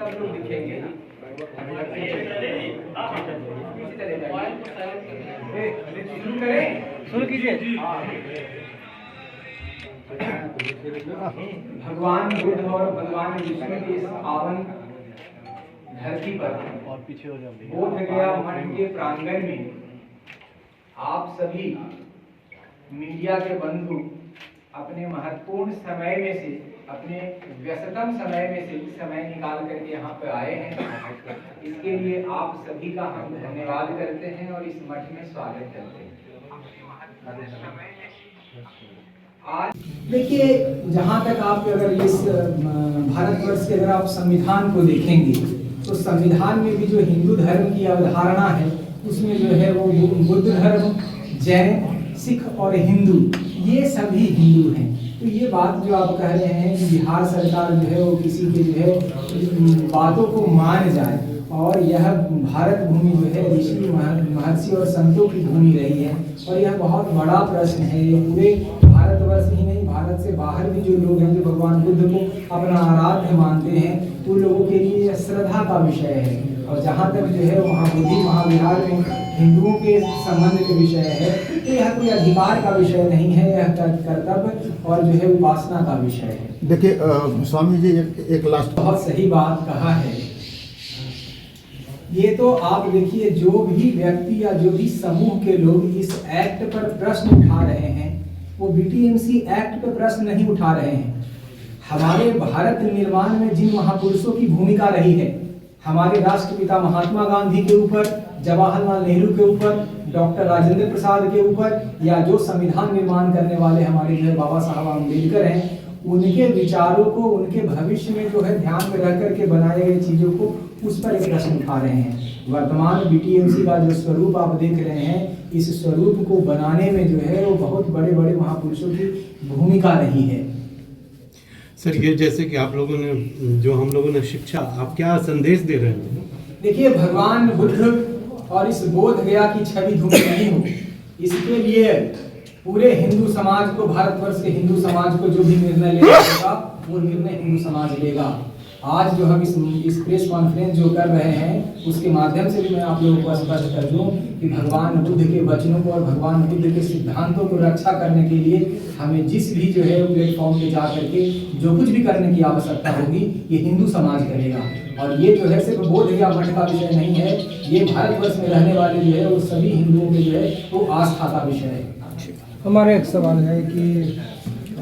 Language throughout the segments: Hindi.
सब लोग दिखेंगे। शुरू कीजिए। भगवान बुद्ध और भगवान विष्णु की इस पावन धरती पर बोध गया मठ के प्रांगण में आप सभी मीडिया के बंधु अपने महत्वपूर्ण समय में से, अपने व्यस्ततम समय में से समय निकाल करके यहाँ पे आए हैं। इसके लिए आप सभी का हम धन्यवाद करते हैं और इस मठ में स्वागत करते हैं। आज देखिए, जहाँ तक आप अगर इस भारतवर्ष के अगर आप संविधान को देखेंगे तो संविधान में भी जो हिंदू धर्म की अवधारणा है उसमें जो है वो बुद्ध धर्म, जैन, सिख और हिंदू, ये सभी हिंदू हैं। तो ये बात जो आप कह रहे हैं कि बिहार सरकार जो है वो किसी के जो है बातों को मान जाए, और यह भारत भूमि जो है ऋषि महर्षि और संतों की भूमि रही है, और यह बहुत बड़ा प्रश्न है। ये पूरे भारतवर्ष ही नहीं, भारत से बाहर भी जो लोग हैं जो भगवान बुद्ध को अपना आराध्य मानते हैं, उन लोगों के लिए यह श्रद्धा का विषय है। और जहाँ तक जो है महाबोधि महाविहार में हिंदुओं के संबंध के विषय है, तो यह कोई अधिकार का विषय नहीं है, यह कर्तव्य और जो है उपासना का विषय है। देखिए स्वामी जी एक लास्ट बहुत सही बात कहा है। ये तो आप देखिए, जो भी व्यक्ति या जो भी समूह के लोग इस एक्ट पर प्रश्न उठा रहे हैं वो बीटीएमसी एक्ट पर प्रश्न नहीं उठा रहे हैं। हमारे भारत निर्माण में जिन महापुरुषों की भूमिका रही है, हमारे राष्ट्रपिता महात्मा गांधी के ऊपर, जवाहरलाल नेहरू के ऊपर, डॉक्टर राजेंद्र प्रसाद के ऊपर, या जो संविधान निर्माण करने वाले हमारे जो है बाबा साहब अम्बेडकर हैं, उनके विचारों को, उनके भविष्य में जो है ध्यान में रख करके बनाए गए चीजों को, उस पर एक प्रश्न उठा रहे हैं। वर्तमान बीटीएमसी का जो स्वरूप आप देख रहे हैं, इस स्वरूप को बनाने में जो है वो बहुत बड़े बड़े महापुरुषों की भूमिका रही है। सर, ये जैसे कि आप लोगों ने, जो हम लोगों ने शिक्षा, आप क्या संदेश दे रहे हैं? देखिए, भगवान बुद्ध और इस बोध गया की छवि धूमिल नहीं हो, इसके लिए पूरे हिंदू समाज को, भारतवर्ष के हिंदू समाज को जो भी निर्णय लेना होगा वो निर्णय हिंदू समाज लेगा। आज जो हम इस प्रेस कॉन्फ्रेंस जो कर रहे हैं उसके माध्यम से भी मैं आप लोगों को स्पष्ट कर दूं कि भगवान बुद्ध के वचनों को और भगवान बुद्ध के सिद्धांतों को रक्षा करने के लिए हमें जिस भी जो है प्लेटफॉर्म पे जा करके जो कुछ भी करने की आवश्यकता होगी, ये हिंदू समाज करेगा। और ये जो है सिर्फ बोध गया मठ का विषय नहीं है, ये भारतवर्ष में रहने वाले जो है वो सभी हिंदुओं के जो है वो आस्था का विषय है। हमारा एक सवाल है कि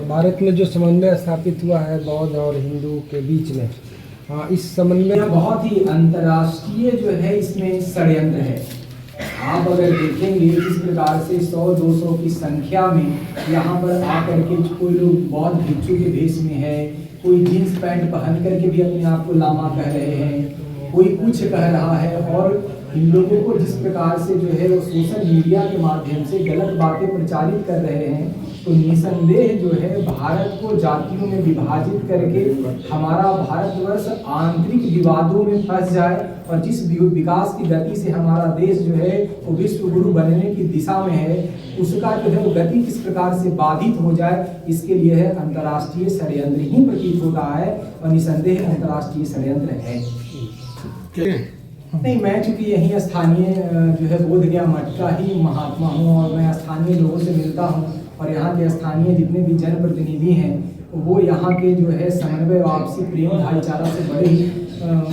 भारत में जो समन्वय स्थापित हुआ है बौद्ध और हिंदू के बीच में, इस समन्वय बहुत ही अंतर्राष्ट्रीय जो है इसमें षड्यंत्र है। आप अगर देखेंगे जिस प्रकार से 100-200 की संख्या में यहाँ पर आकर के कोई लोग बौद्ध भिक्षु के भेष में है, कोई जीन्स पैंट पहन करके भी अपने आप को लामा कह रहे हैं, कोई कुछ कह रहा है, और इन लोगों को जिस प्रकार से जो है वो सोशल मीडिया के माध्यम से गलत बातें प्रचारित कर रहे हैं, तो निसंदेह जो है भारत को जातियों में विभाजित करके हमारा भारतवर्ष आंतरिक विवादों में फंस जाए, और जिस विकास की गति से हमारा देश जो है वो विश्व गुरु बनने की दिशा में है, उसका जो है वो गति किस प्रकार से बाधित हो जाए, इसके लिए है अंतर्राष्ट्रीय षड्यंत्र ही प्रतीत होता है, और निसंदेह अंतर्राष्ट्रीय षड्यंत्र है। नहीं, मैं चूंकि यहीं स्थानीय जो है बोध गया मठ का ही महात्मा हूँ, और मैं स्थानीय लोगों से मिलता हूँ, और यहाँ के स्थानीय जितने भी जनप्रतिनिधि हैं वो यहाँ के जो है समन्वय, आपसी प्रेम, भाईचारा से बड़े ही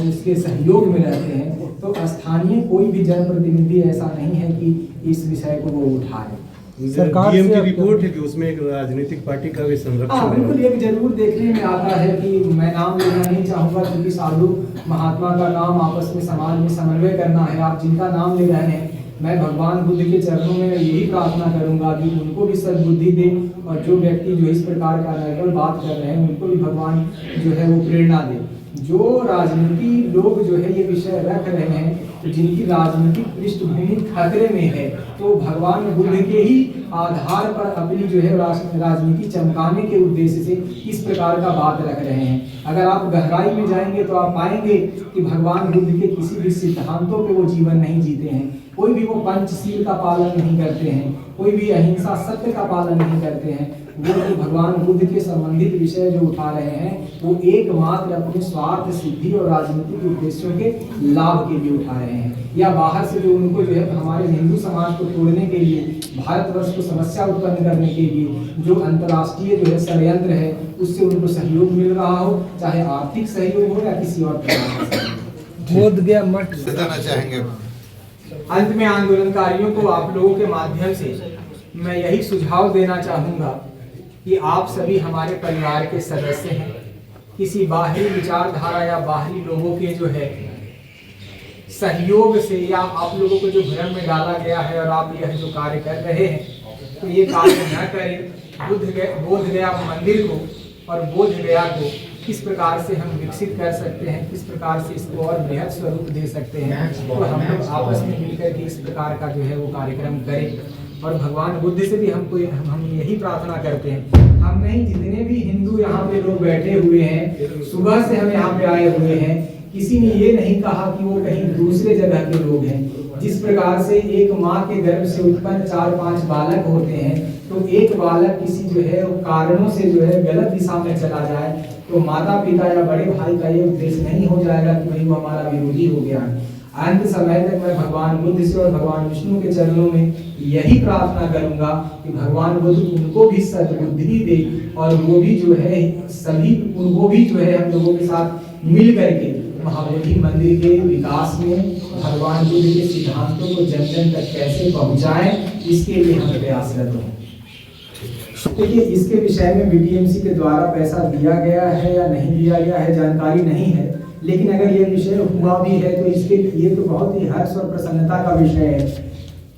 उसके सहयोग में रहते हैं। तो स्थानीय कोई भी जनप्रतिनिधि ऐसा नहीं है कि इस विषय को वो उठाए। सरकार की रिपोर्ट है कि उसमें एक राजनीतिक पार्टी का भी संरक्षण, बिल्कुल एक जरूर देखने में आता है कि मैं नाम लेना नहीं चाहूँगा, क्योंकि साधु महात्मा का नाम आपस में समाज में समन्वय करना है। आप जिनका नाम ले रहे हैं, मैं भगवान बुद्ध के चरणों में यही प्रार्थना करूंगा कि उनको भी सद्बुद्धि दे, और जो व्यक्ति जो इस प्रकार का नर्वल बात कर रहे हैं उनको भी भगवान जो है वो प्रेरणा दे। जो राजनीति लोग जो है ये विषय रख रहे हैं, तो जिनकी राजनीतिक पृष्ठभूमि खतरे में है, तो भगवान बुद्ध के ही आधार पर अपनी जो है राजनीति चमकाने के उद्देश्य से इस प्रकार का बात रख रहे हैं। अगर आप गहराई में जाएंगे तो आप पाएंगे कि भगवान बुद्ध के किसी भी सिद्धांतों पे वो जीवन नहीं जीते हैं। कोई भी वो पंचशील का पालन नहीं करते हैं, कोई भी अहिंसा सत्य का पालन नहीं करते हैं। वो जो भगवान बुद्ध के संबंधित विषय जो उठा रहे हैं वो एकमात्र अपने स्वार्थ सिद्धि और राजनीतिक उद्देश्यों के लाभ के लिए उठा रहे हैं, या बाहर से जो उनको जो है हमारे हिंदू समाज को तोड़ने के लिए, भारतवर्ष को समस्या उत्पन्न करने के लिए जो अंतर्राष्ट्रीय जो है षड्यंत्र है उससे उनको सहयोग मिल रहा हो, चाहे आर्थिक सहयोग हो या किसी और प्रकार का सहयोग। बोध गया मठ बताना चाहेंगे। अंत में आंदोलनकारियों को आप लोगों के माध्यम से मैं यही सुझाव देना चाहूँगा कि आप सभी हमारे परिवार के सदस्य हैं। किसी बाहरी विचारधारा या बाहरी लोगों के जो है सहयोग से या आप लोगों को जो भ्रम में डाला गया है और आप यह जो कार्य कर रहे हैं तो ये कार्य न करें। बोध गया मंदिर को और बोध गया को किस प्रकार से हम विकसित कर सकते हैं, किस प्रकार से इसको और बृहद स्वरूप दे सकते हैं, तो हम लोग आपस में मिलकर के इस प्रकार का जो है वो कार्यक्रम करें। और भगवान बुद्ध से भी हम यही प्रार्थना करते हैं, हम नहीं जितने भी हिंदू यहाँ पे लोग बैठे हुए हैं, सुबह से हम यहाँ पे आए हुए हैं, किसी ने ये नहीं कहा कि वो कहीं दूसरे जगह के लोग हैं। जिस प्रकार से एक माँ के गर्भ से उत्पन्न 4-5 बालक होते हैं, तो एक बालक किसी जो है कारणों से जो है गलत दिशा में चला जाए तो माता पिता या बड़े भाई का ये उद्देश्य नहीं हो जाएगा कि भाई वो हमारा विरोधी हो गया। अंत समय तक मैं भगवान बुद्ध से और भगवान विष्णु के चरणों में यही प्रार्थना करूंगा कि भगवान बुद्ध उनको भी सद्बुद्धि दे और वो भी जो है सभी उनको भी जो है हम लोगों के साथ मिल करके महाबोधि मंदिर के विकास में भगवान बुद्ध के सिद्धांतों को जन जन तक कैसे पहुंचाएं, इसके लिए हम प्रयासरत हों। देखिए, इसके विषय में बीटीएमसी के द्वारा पैसा दिया गया है या नहीं दिया गया है जानकारी नहीं है, लेकिन अगर ये विषय हुआ भी है तो इसके लिए तो बहुत ही हर्ष और प्रसन्नता का विषय है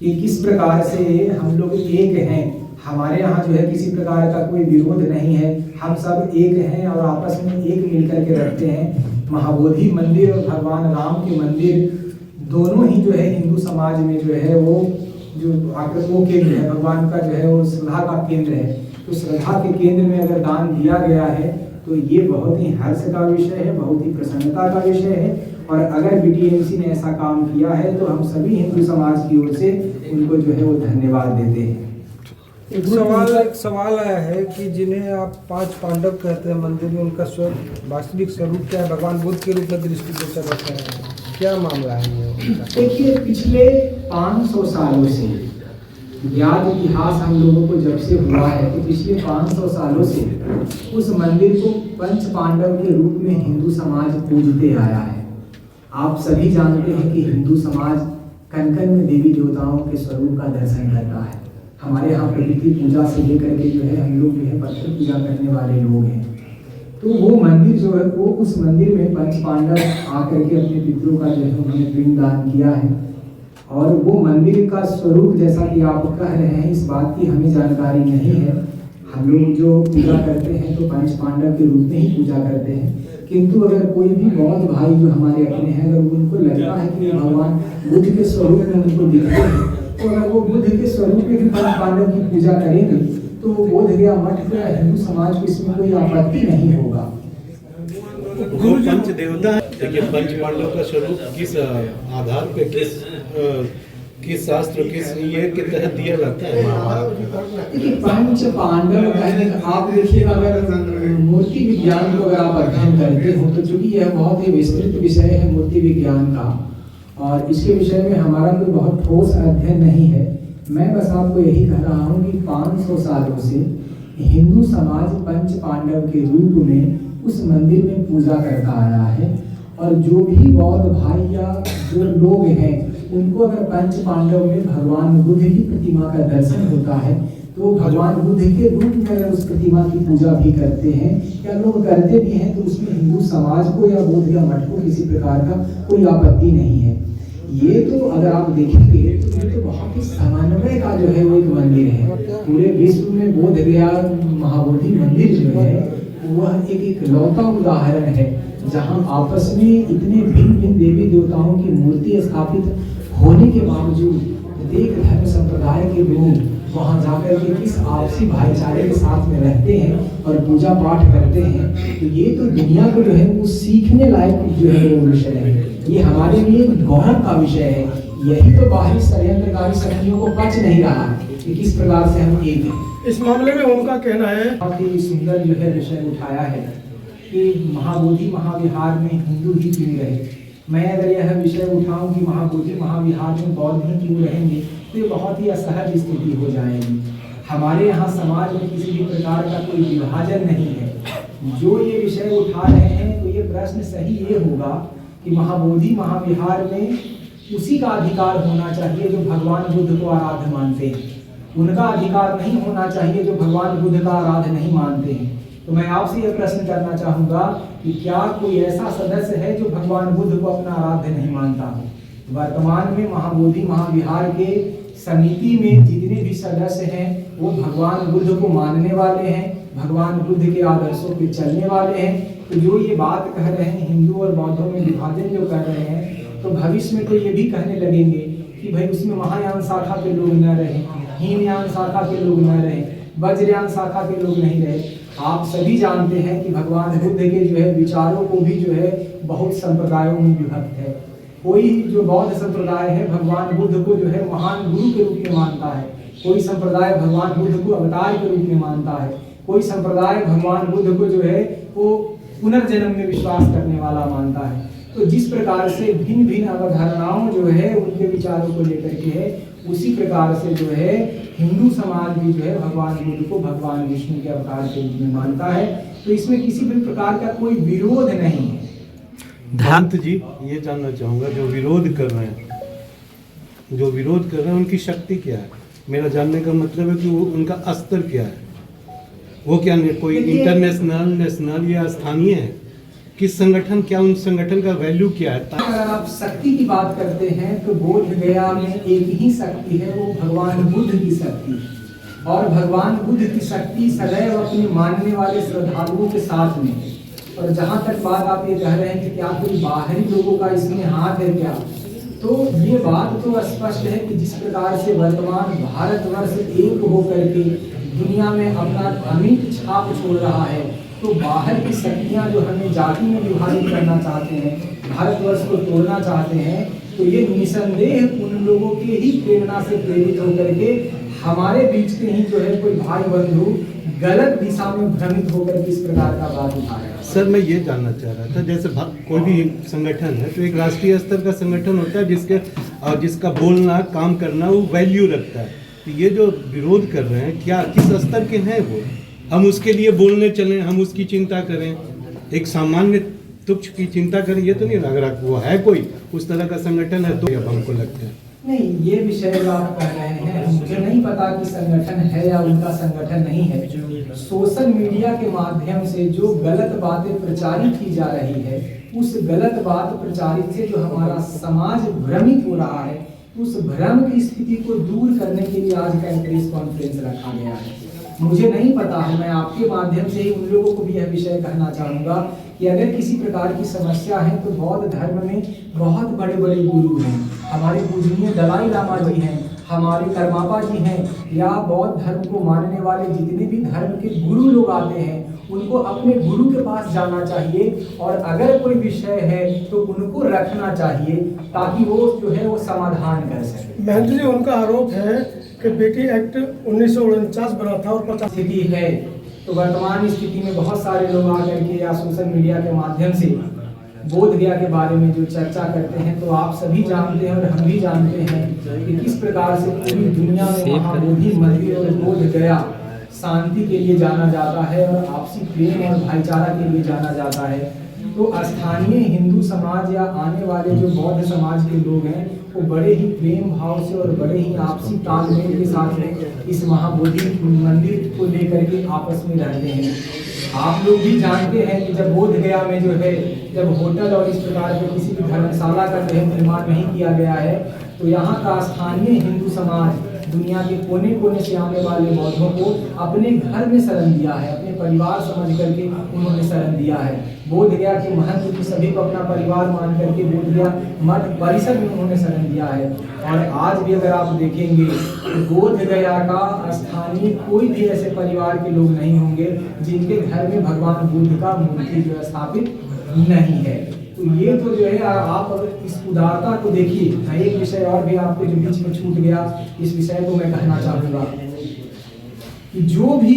कि किस प्रकार से हम लोग एक हैं। हमारे यहाँ जो है किसी प्रकार का कोई विरोध नहीं है, हम सब एक हैं और आपस में एक मिलकर के रखते हैं। महाबोधि मंदिर और भगवान राम के मंदिर दोनों ही जो है हिंदू समाज में जो है वो जो आकर वो केंद्र है, भगवान का जो है वो श्रद्धा का केंद्र है। तो श्रद्धा के केंद्र में अगर दान दिया गया है तो ये बहुत ही हर्ष का विषय है, बहुत ही प्रसन्नता का विषय है। और अगर बीटीएमसी ने ऐसा काम किया है तो हम सभी हिंदू समाज की ओर से उनको जो है वो धन्यवाद देते हैं। एक सवाल आया है कि जिन्हें आप 5 पांडव कहते हैं मंदिर में, उनका वास्तविक स्वरूप क्या है? भगवान बुद्ध के रूप में दृष्टिगोचर रहता है, क्या मामला है ये? देखिए, पिछले 500 सालों से ज्ञात इतिहास हम लोगों को जब से हुआ है तो पिछले 500 सालों से उस मंदिर को पंच पांडव के रूप में हिंदू समाज पूजते आया है। आप सभी जानते हैं कि हिंदू समाज कण-कण में देवी देवताओं के स्वरूप का दर्शन करता है। हमारे यहाँ प्रकृति पूजा से लेकर के जो है हम लोग जो है पत्थर पूजा करने वाले लोग हैं। तो वो मंदिर जो है वो उस मंदिर में पंच पांडव आकर के अपने पितरों का जो है उन्होंने पिंडदान किया है। और वो मंदिर का स्वरूप जैसा कि आप कह रहे हैं, इस बात की हमें जानकारी नहीं है। हम लोग जो पूजा करते हैं तो पंच पांडव के रूप में ही पूजा करते हैं। किंतु अगर कोई भी बौद्ध भाई जो हमारे अपने हैं, अगर उनको लगता है कि भगवान बुद्ध के स्वरूप में उनको दिखते हैं, तो अगर वो बुद्ध के स्वरूप में भी पंच पांडव की पूजा करेंगे तो बोध गया मठ या हिंदू समाज को इसमें कोई आपत्ति नहीं होगा। पंच देवता है, देखिए पंच पांडव का स्वरूप किस आधार पे, किस शास्त्र, किस ये के तहत दिया जाता है? देखिए, पंच पांडव कहने आप देखिए, अगर मूर्ति विज्ञान को अगर आप अध्ययन करते हो तो चूंकि यह बहुत ही विस्तृत विषय है मूर्ति विज्ञान का, और इसके विषय में हमारा कोई बहुत ठोस अध्ययन नहीं है। मैं बस आपको यही कह रहा हूँ कि 500 सालों से हिंदू समाज पंच पांडव के रूप में उस मंदिर में पूजा करता आया है। और जो भी बौद्ध भाई या जो लोग हैं उनको अगर पंच पांडव में भगवान बुद्ध की प्रतिमा का दर्शन होता है तो भगवान बुद्ध के रूप में अगर उस प्रतिमा की पूजा भी करते हैं या लोग करते भी हैं तो उसमें हिंदू समाज को या बौद्ध या मठ को किसी प्रकार का कोई आपत्ति नहीं है। ये तो अगर आप देखेंगे तो ये तो बहुत ही समन्वय का जो है वो एक मंदिर है। पूरे विश्व में बोध गया महाबोधि मंदिर जो है वह एक लौता उदाहरण है जहाँ आपस में इतने भिन्न भिन्न देवी देवताओं की मूर्ति स्थापित होने के बावजूद प्रत्येक धर्म संप्रदाय के लोग वहाँ जाकर के किस आपसी भाईचारे के साथ में रहते हैं और पूजा पाठ करते हैं। तो ये तो दुनिया को जो है वो सीखने लायक जो है वो विषय है। ये हमारे लिए गौरव का विषय है। यही तो बाहरी षड्यंत्रकारी शक्तियों को पच नहीं रहा है कि किस प्रकार से हम एक हैं। इस मामले में उनका कहना है बहुत ही सुंदर जो है विषय उठाया है कि महाबोधि महाविहार में हिंदू ही क्यों रहे। मैं अगर यह विषय उठाऊं कि महाबोधि महाविहार में बौद्ध ही क्यों रहेंगे तो ये बहुत ही असहज स्थिति हो जाएगी। हमारे यहाँ समाज में किसी भी प्रकार का कोई विभाजन नहीं है। जो ये विषय उठा रहे हैं तो ये प्रश्न सही ये होगा कि महाबोधि महाविहार में उसी का अधिकार होना चाहिए जो भगवान बुद्ध को आराध्य मानते हैं, उनका अधिकार नहीं होना चाहिए जो भगवान बुद्ध का आराध्य नहीं मानते हैं। तो मैं आपसे यह प्रश्न करना चाहूँगा कि क्या कोई ऐसा सदस्य है जो भगवान बुद्ध को अपना आराध्य नहीं मानता हो। वर्तमान में महाबोधि महाविहार के समिति में जितने भी सदस्य हैं वो भगवान बुद्ध को मानने वाले हैं, भगवान बुद्ध के आदर्शों पे चलने वाले हैं। तो जो ये बात कह रहे हैं हिंदू और बौद्धों में विभाजन जो कर रहे हैं, तो भविष्य में तो ये भी कहने लगेंगे कि भाई उसमें महायान शाखा के लोग न रहें, हीनयान शाखा के लोग न रहें, वज्रयान शाखा के लोग नहीं रहे। आप सभी जानते हैं कि भगवान बुद्ध के जो है विचारों को भी जो है बहुत संप्रदायों में विभक्त है। कोई जो बौद्ध संप्रदाय है भगवान बुद्ध को जो है महान गुरु के रूप में मानता है, कोई संप्रदाय भगवान बुद्ध को अवतार के रूप में मानता है, कोई संप्रदाय भगवान बुद्ध को जो है वो पुनर्जन्म में विश्वास करने वाला मानता है। तो जिस प्रकार से भिन्न भिन्न अवधारणाओं जो है उनके विचारों को लेकर के है, उसी प्रकार से जो है हिंदू समाज भी जो है भगवान बुद्ध को भगवान विष्णु के अवतार के रूप में मानता है। तो इसमें किसी भी प्रकार का कोई विरोध नहीं है। भक्त जी ये जानना चाहूँगा जो विरोध कर रहे हैं उनकी शक्ति क्या है। मेरा जानने का मतलब है कि वो उनका स्तर क्या है, वो क्या कोई इंटरनेशनल नेशनल या स्थानीय है, किस संगठन, क्या उन संगठन का वैल्यू क्या है। अगर आप शक्ति की बात करते हैं तो बोध गया में एक ही शक्ति है, वो भगवान बुद्ध की शक्ति, और भगवान बुद्ध की शक्ति सदैव अपने मानने वाले श्रद्धालुओं के साथ में है। और जहाँ तक बात आप ये कह रहे हैं कि क्या कोई बाहरी लोगों का इसमें हाथ है क्या, तो ये बात तो स्पष्ट है कि जिस प्रकार से वर्तमान भारतवर्ष एक होकर के दुनिया में अपना अमिट छाप छोड़ रहा है, तो बाहर की शक्तियाँ जो हमें जाति में विभाजित करना चाहते हैं, भारतवर्ष को तोड़ना चाहते हैं, तो ये निसंदेह उन लोगों के ही प्रेरणा से प्रेरित होकर के हमारे बीच के ही जो है कोई भाई बंधु गलत दिशा में भ्रमित होकर के इस प्रकार का बात उठा रहे हैं। सर मैं ये जानना चाह रहा था, जैसे कोई भी संगठन है तो एक राष्ट्रीय स्तर का संगठन होता है जिसका बोलना काम करना वो वैल्यू रखता है। तो ये जो विरोध कर रहे हैं क्या किस स्तर के हैं वो, हम उसके लिए बोलने चलें, हम उसकी चिंता करें, एक सामान्य तुच्छ की चिंता करें, ये तो नहीं लग रहा वो है कोई उस तरह का संगठन है। तो अब हमको लगता है नहीं, ये विषय जो आप कह रहे हैं मुझे नहीं पता कि संगठन है या उनका संगठन नहीं है। सोशल मीडिया के माध्यम से जो गलत बातें प्रचारित की जा रही है, उस गलत बात प्रचारित से जो हमारा समाज भ्रमित हो रहा है, उस भ्रम की स्थिति को दूर करने के लिए आज का प्रेस कॉन्फ्रेंस रखा गया है। मुझे नहीं पता है, मैं आपके माध्यम से ही उन लोगों को भी यह विषय कहना चाहूँगा कि अगर किसी प्रकार की समस्या है तो बौद्ध धर्म में बहुत बड़े बड़े गुरु हैं, हमारे पूजनीय दलाई लामा जी हैं, हमारे कर्मापा जी हैं, या बौद्ध धर्म को मानने वाले जितने भी धर्म के गुरु लोग आते हैं उनको अपने गुरु के पास जाना चाहिए, और अगर कोई विषय है तो उनको रखना चाहिए ताकि वो जो है वो समाधान कर सके। महंत जी उनका आरोप है कि बेटी एक्ट 1949 बना था और 50 स्थिति है, तो वर्तमान स्थिति में बहुत सारे लोग आकर के या सोशल मीडिया के माध्यम से बोध गया के बारे में जो चर्चा करते हैं, तो आप सभी जानते हैं और हम भी जानते हैं कि किस प्रकार से पूरी दुनिया में महाबोधि मंदिर और बोध गया शांति के लिए जाना जाता है और आपसी प्रेम और भाईचारा के लिए जाना जाता है। तो स्थानीय हिंदू समाज या आने वाले जो बौद्ध समाज के लोग हैं वो बड़े ही प्रेम भाव से और बड़े ही आपसी तालमेल के साथ में इस महाबोधि मंदिर को लेकर के आपस में रहते हैं। आप लोग भी जानते हैं कि जब बोध गया में जो है जब होटल और इस प्रकार के किसी भी धर्मशाला का निर्माण नहीं किया गया है, तो यहाँ का स्थानीय हिंदू समाज दुनिया के कोने कोने से आने वाले बौद्धों को अपने घर में शरण दिया है, अपने परिवार समझ करके उन्होंने शरण दिया है। बोध गया के महंत भी सभी को अपना परिवार मान करके बोध गया मठ परिसर में उन्होंने शरण दिया है। और आज भी अगर आप देखेंगे तो बोध गया का स्थानीय कोई भी ऐसे परिवार के लोग नहीं होंगे जिनके घर में भगवान बुद्ध का मूर्ति जो स्थापित नहीं है। तो ये तो जो है आप अगर इस उदारता को देखिए। एक विषय और भी आपको जो बीच में छूट गया, इस विषय को मैं कहना चाहूँगा कि जो भी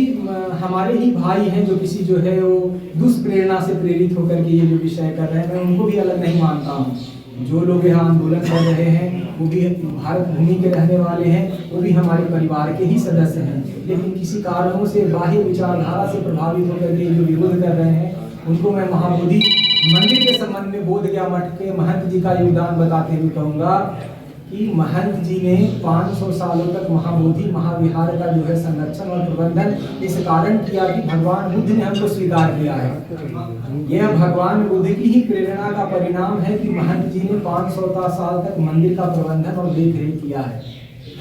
हमारे ही भाई हैं जो किसी जो है वो दुष्प्रेरणा से प्रेरित होकर के ये जो विषय कर रहे हैं, मैं उनको भी अलग नहीं मानता हूँ। जो लोग यहाँ आंदोलन कर रहे हैं वो भी भारत भूमि के रहने वाले हैं, वो भी हमारे परिवार के ही सदस्य हैं, लेकिन किसी कारणों से बाह्य विचारधारा से प्रभावित होकर के जो विरोध कर रहे हैं उनको मैं महाबोधि मंदिर के संबंध में बोधगया मठ के महंत जी का योगदान बताते हुए कहूँगा कि महंत जी ने 500 सालों तक महाबोधि महाविहार का जो है संरक्षण और प्रबंधन इस कारण किया कि भगवान बुद्ध ने हमको स्वीकार किया है। यह भगवान बुद्ध की ही प्रेरणा का परिणाम है कि महंत जी ने 500 साल तक मंदिर का प्रबंधन और देख रेख किया है।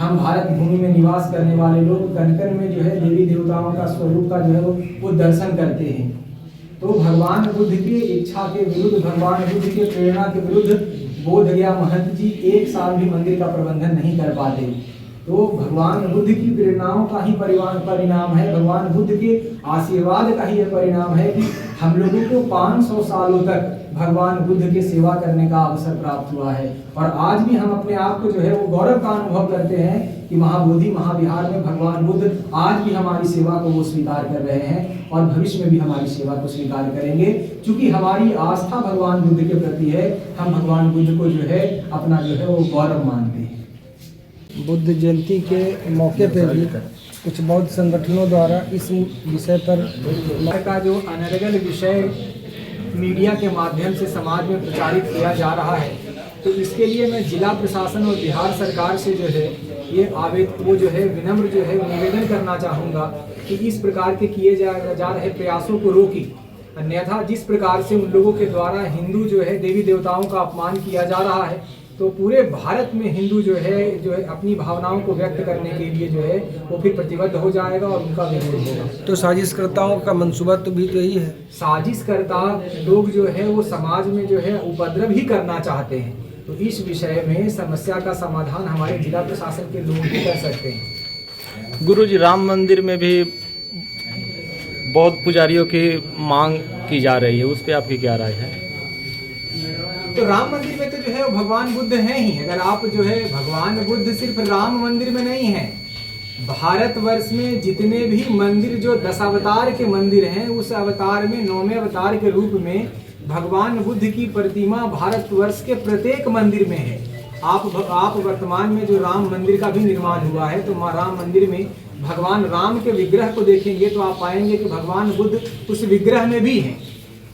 हम भारत भूमि में निवास करने वाले लोग कण कण में जो है देवी देवताओं का स्वरूप का जो है वो दर्शन करते हैं। तो भगवान बुद्ध की इच्छा के विरुद्ध, भगवान बुद्ध के प्रेरणा के विरुद्ध बोधगया महंत जी एक साल भी मंदिर का प्रबंधन नहीं कर पाते। तो भगवान बुद्ध की प्रेरणाओं का ही परिणाम है, भगवान बुद्ध के आशीर्वाद का ही यह परिणाम है कि हम लोगों को 500 सालों तक भगवान बुद्ध के सेवा करने का अवसर प्राप्त हुआ है। और आज भी हम अपने आप को जो है वो गौरव का अनुभव करते हैं कि महाबोधि महाविहार में भगवान बुद्ध आज भी हमारी सेवा को वो स्वीकार कर रहे हैं और भविष्य में भी हमारी सेवा को स्वीकार करेंगे। क्योंकि हमारी आस्था भगवान बुद्ध के प्रति है, हम भगवान बुद्ध को जो है अपना जो है वो गौरव मानते हैं। बुद्ध जयंती के मौके पर भी कुछ बौद्ध संगठनों द्वारा इस विषय पर का जो अनर्गल विषय मीडिया के माध्यम से समाज में प्रचारित किया जा रहा है, तो इसके लिए मैं जिला प्रशासन और बिहार सरकार से जो है ये वो जो है विनम्र जो है निवेदन करना चाहूँगा कि इस प्रकार के किए जा रहे प्रयासों को रोकी। अन्यथा जिस प्रकार से उन लोगों के द्वारा हिंदू जो है देवी देवताओं का अपमान किया जा रहा है, तो पूरे भारत में हिंदू जो है अपनी भावनाओं को व्यक्त करने के लिए जो है वो फिर प्रतिबद्ध हो जाएगा और उनका विरोध होगा। तो साजिशकर्ताओं का मंसूबा तो भी तो यही है। साजिशकर्ता लोग जो है वो समाज में जो है उपद्रव ही करना चाहते हैं। तो इस विषय में समस्या का समाधान हमारे जिला प्रशासन के लोग ही कर सकते हैं। गुरुजी, राम मंदिर में भी बौद्ध पुजारियों की मांग की जा रही है, उस पर आपकी क्या राय है? तो राम मंदिर में तो जो है वो भगवान बुद्ध हैं ही। अगर आप जो है भगवान बुद्ध सिर्फ राम मंदिर में नहीं है, भारतवर्ष में जितने भी मंदिर जो 10 अवतार के मंदिर हैं, उस अवतार में 9वें अवतार के रूप में भगवान बुद्ध की प्रतिमा भारतवर्ष के प्रत्येक मंदिर में है। आप वर्तमान में जो राम मंदिर का भी निर्माण हुआ है, तो राम मंदिर में भगवान राम के विग्रह को देखेंगे तो आप पाएंगे कि भगवान बुद्ध उस विग्रह में भी हैं।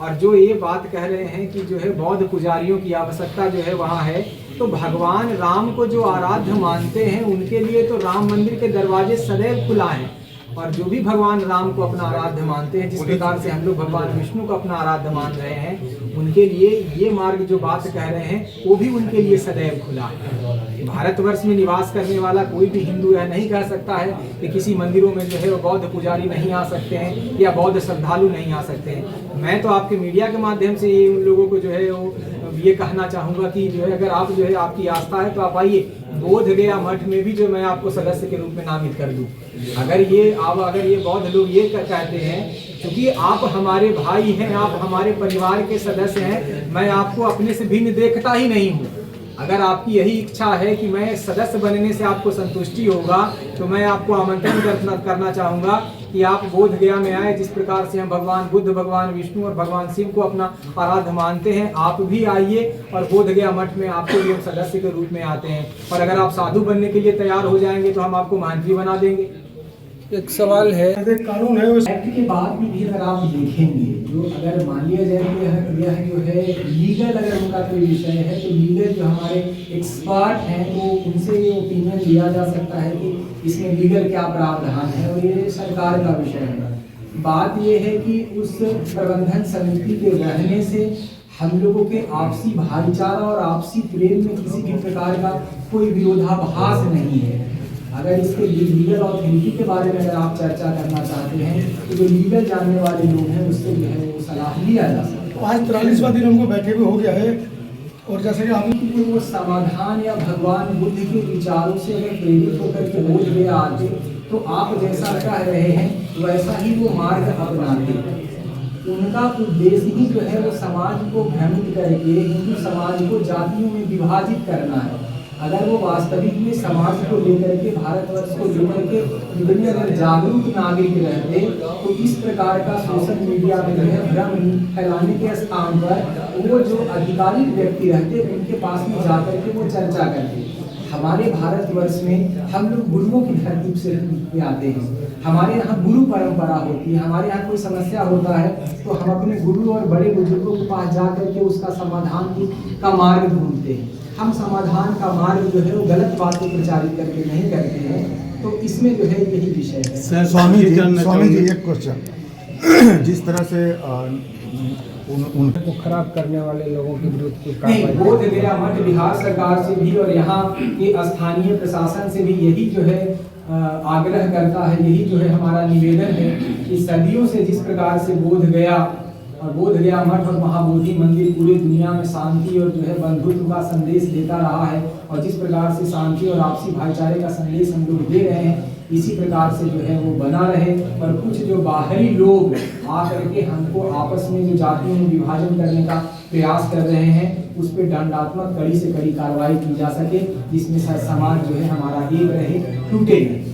और जो ये बात कह रहे हैं कि जो है बौद्ध पुजारियों की आवश्यकता जो है वहाँ है, तो भगवान राम को जो आराध्य मानते हैं उनके लिए तो राम मंदिर के दरवाजे सदैव खुला है। और जो भी भगवान राम को अपना आराध्य मानते हैं, जिस प्रकार से हम लोग भगवान विष्णु को अपना आराध्य मान रहे हैं, उनके लिए ये मार्ग जो बात कह रहे हैं वो भी उनके लिए सदैव खुला है। भारतवर्ष में निवास करने वाला कोई भी हिंदू यह नहीं कह सकता है कि किसी मंदिरों में जो है वो बौद्ध पुजारी नहीं आ सकते हैं या बौद्ध श्रद्धालु नहीं आ सकते हैं। मैं तो आपके मीडिया के माध्यम से ये उन लोगों को जो है वो ये कहना चाहूँगा कि जो है अगर आप जो है आपकी आस्था है तो आप आइए, बोधगया मठ में भी जो मैं आपको सदस्य के रूप में नामित कर दूं। अगर ये बौद्ध लोग ये कहते हैं क्योंकि आप हमारे भाई हैं, आप हमारे परिवार के सदस्य हैं, मैं आपको अपने से भिन्न देखता ही नहीं हूँ। अगर आपकी यही इच्छा है कि मैं सदस्य बनने से आपको संतुष्टि होगा, तो मैं आपको आमंत्रण करना चाहूँगा कि आप बोधगया में आए। जिस प्रकार से हम भगवान बुद्ध, भगवान विष्णु और भगवान शिव को अपना आराध्य मानते हैं, आप भी आइए और बोधगया मठ में आपको भी हम सदस्य के रूप में आते हैं। और अगर आप साधु बनने के लिए तैयार हो जाएंगे तो हम आपको मंत्री बना देंगे। एक सवाल है, कानून है उस एक्ट के बाद भी अगर आप देखेंगे, जो अगर मान लिया जाए कि यह जो है लीगल अगर उनका कोई विषय है, तो लीगल जो हमारे एक्सपर्ट हैं तो उनसे ये ओपिनियन लिया जा सकता है कि इसमें लीगल क्या प्रावधान है, और ये सरकार का विषय है। बात ये है कि उस प्रबंधन समिति के रहने से हम लोगों के आपसी भाईचारा और आपसी प्रेम में किसी भी प्रकार का कोई विरोधाभास नहीं है। अगर इसके लीगल ऑथोरिटी के बारे में अगर आप चर्चा करना चाहते हैं तो जो लीगल जानने वाले लोग हैं उससे जो है वो सलाह लिया जा सकता है। आज 43वां दिन हमको बैठे हुए हो गया है, और जैसे कि आपने वो समाधान या भगवान बुद्ध के विचारों से अगर प्रेरित होकर के बोध गए आते, तो आप जैसा कह रहे हैं वैसा ही वो मार्ग अपनाते। उनका उनका उद्देश्य ही जो है वो समाज को भ्रमित करके हिंदू समाज को जातियों में विभाजित करना है। अगर वो वास्तविक में समाज को लेकर के, भारतवर्ष को लेकर के विभिन्न अगर जागरूक नागरिक रहते तो इस प्रकार का सोशल मीडिया में जो है भ्रम फैलाने के स्थान पर वो जो अधिकारिक व्यक्ति रहते उनके पास में जाकर के वो चर्चा करते। हमारे भारतवर्ष में हम लोग गुरुओं की धरती से आते हैं, हमारे यहाँ गुरु परंपरा होती है। हमारे यहाँ कोई समस्या होता है तो हम अपने गुरु और बड़े बुजुर्गों के पास जा करके उसका समाधान का मार्ग ढूंढते हैं। हम समाधान का मार्ग जो है वो गलत बातें प्रचारित करके नहीं करते हैं। तो इसमें जो है यही विषय है। स्वामी जी एक क्वेश्चन, जिस तरह से उनको खराब करने वाले लोगों के विरुद्ध कोई नहीं, कार्रवाई बोध गया मठ बिहार सरकार से भी और यहाँ के स्थानीय प्रशासन से भी यही जो है आग्रह करता है, यही जो है हमारा निवेदन है कि सदियों से जिस प्रकार से बोध गया मठ और महाबोधि मंदिर पूरे दुनिया में शांति और जो है बंधुत्व का संदेश देता रहा है, और जिस प्रकार से शांति और आपसी भाईचारे का संदेश हम लोग दे रहे हैं, इसी प्रकार से जो है वो बना रहे। और कुछ जो बाहरी लोग आकर के हमको आपस में जो जातियों में विभाजन करने का प्रयास कर रहे हैं, उस पर दंडात्मक कड़ी से कड़ी कार्रवाई की जा सके, जिसमें समाज जो है हमारा एक रहे, टूटे नहीं।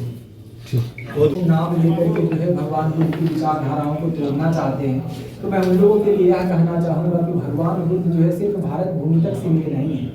नाम लेकर के जो है भगवान बुद्ध की विचारधाराओं को तोड़ना चाहते हैं, तो मैं उन लोगों के लिए यह कहना चाहूँगा कि भगवान बुद्ध जो है सिर्फ भारत भूमि तक सीमित नहीं है।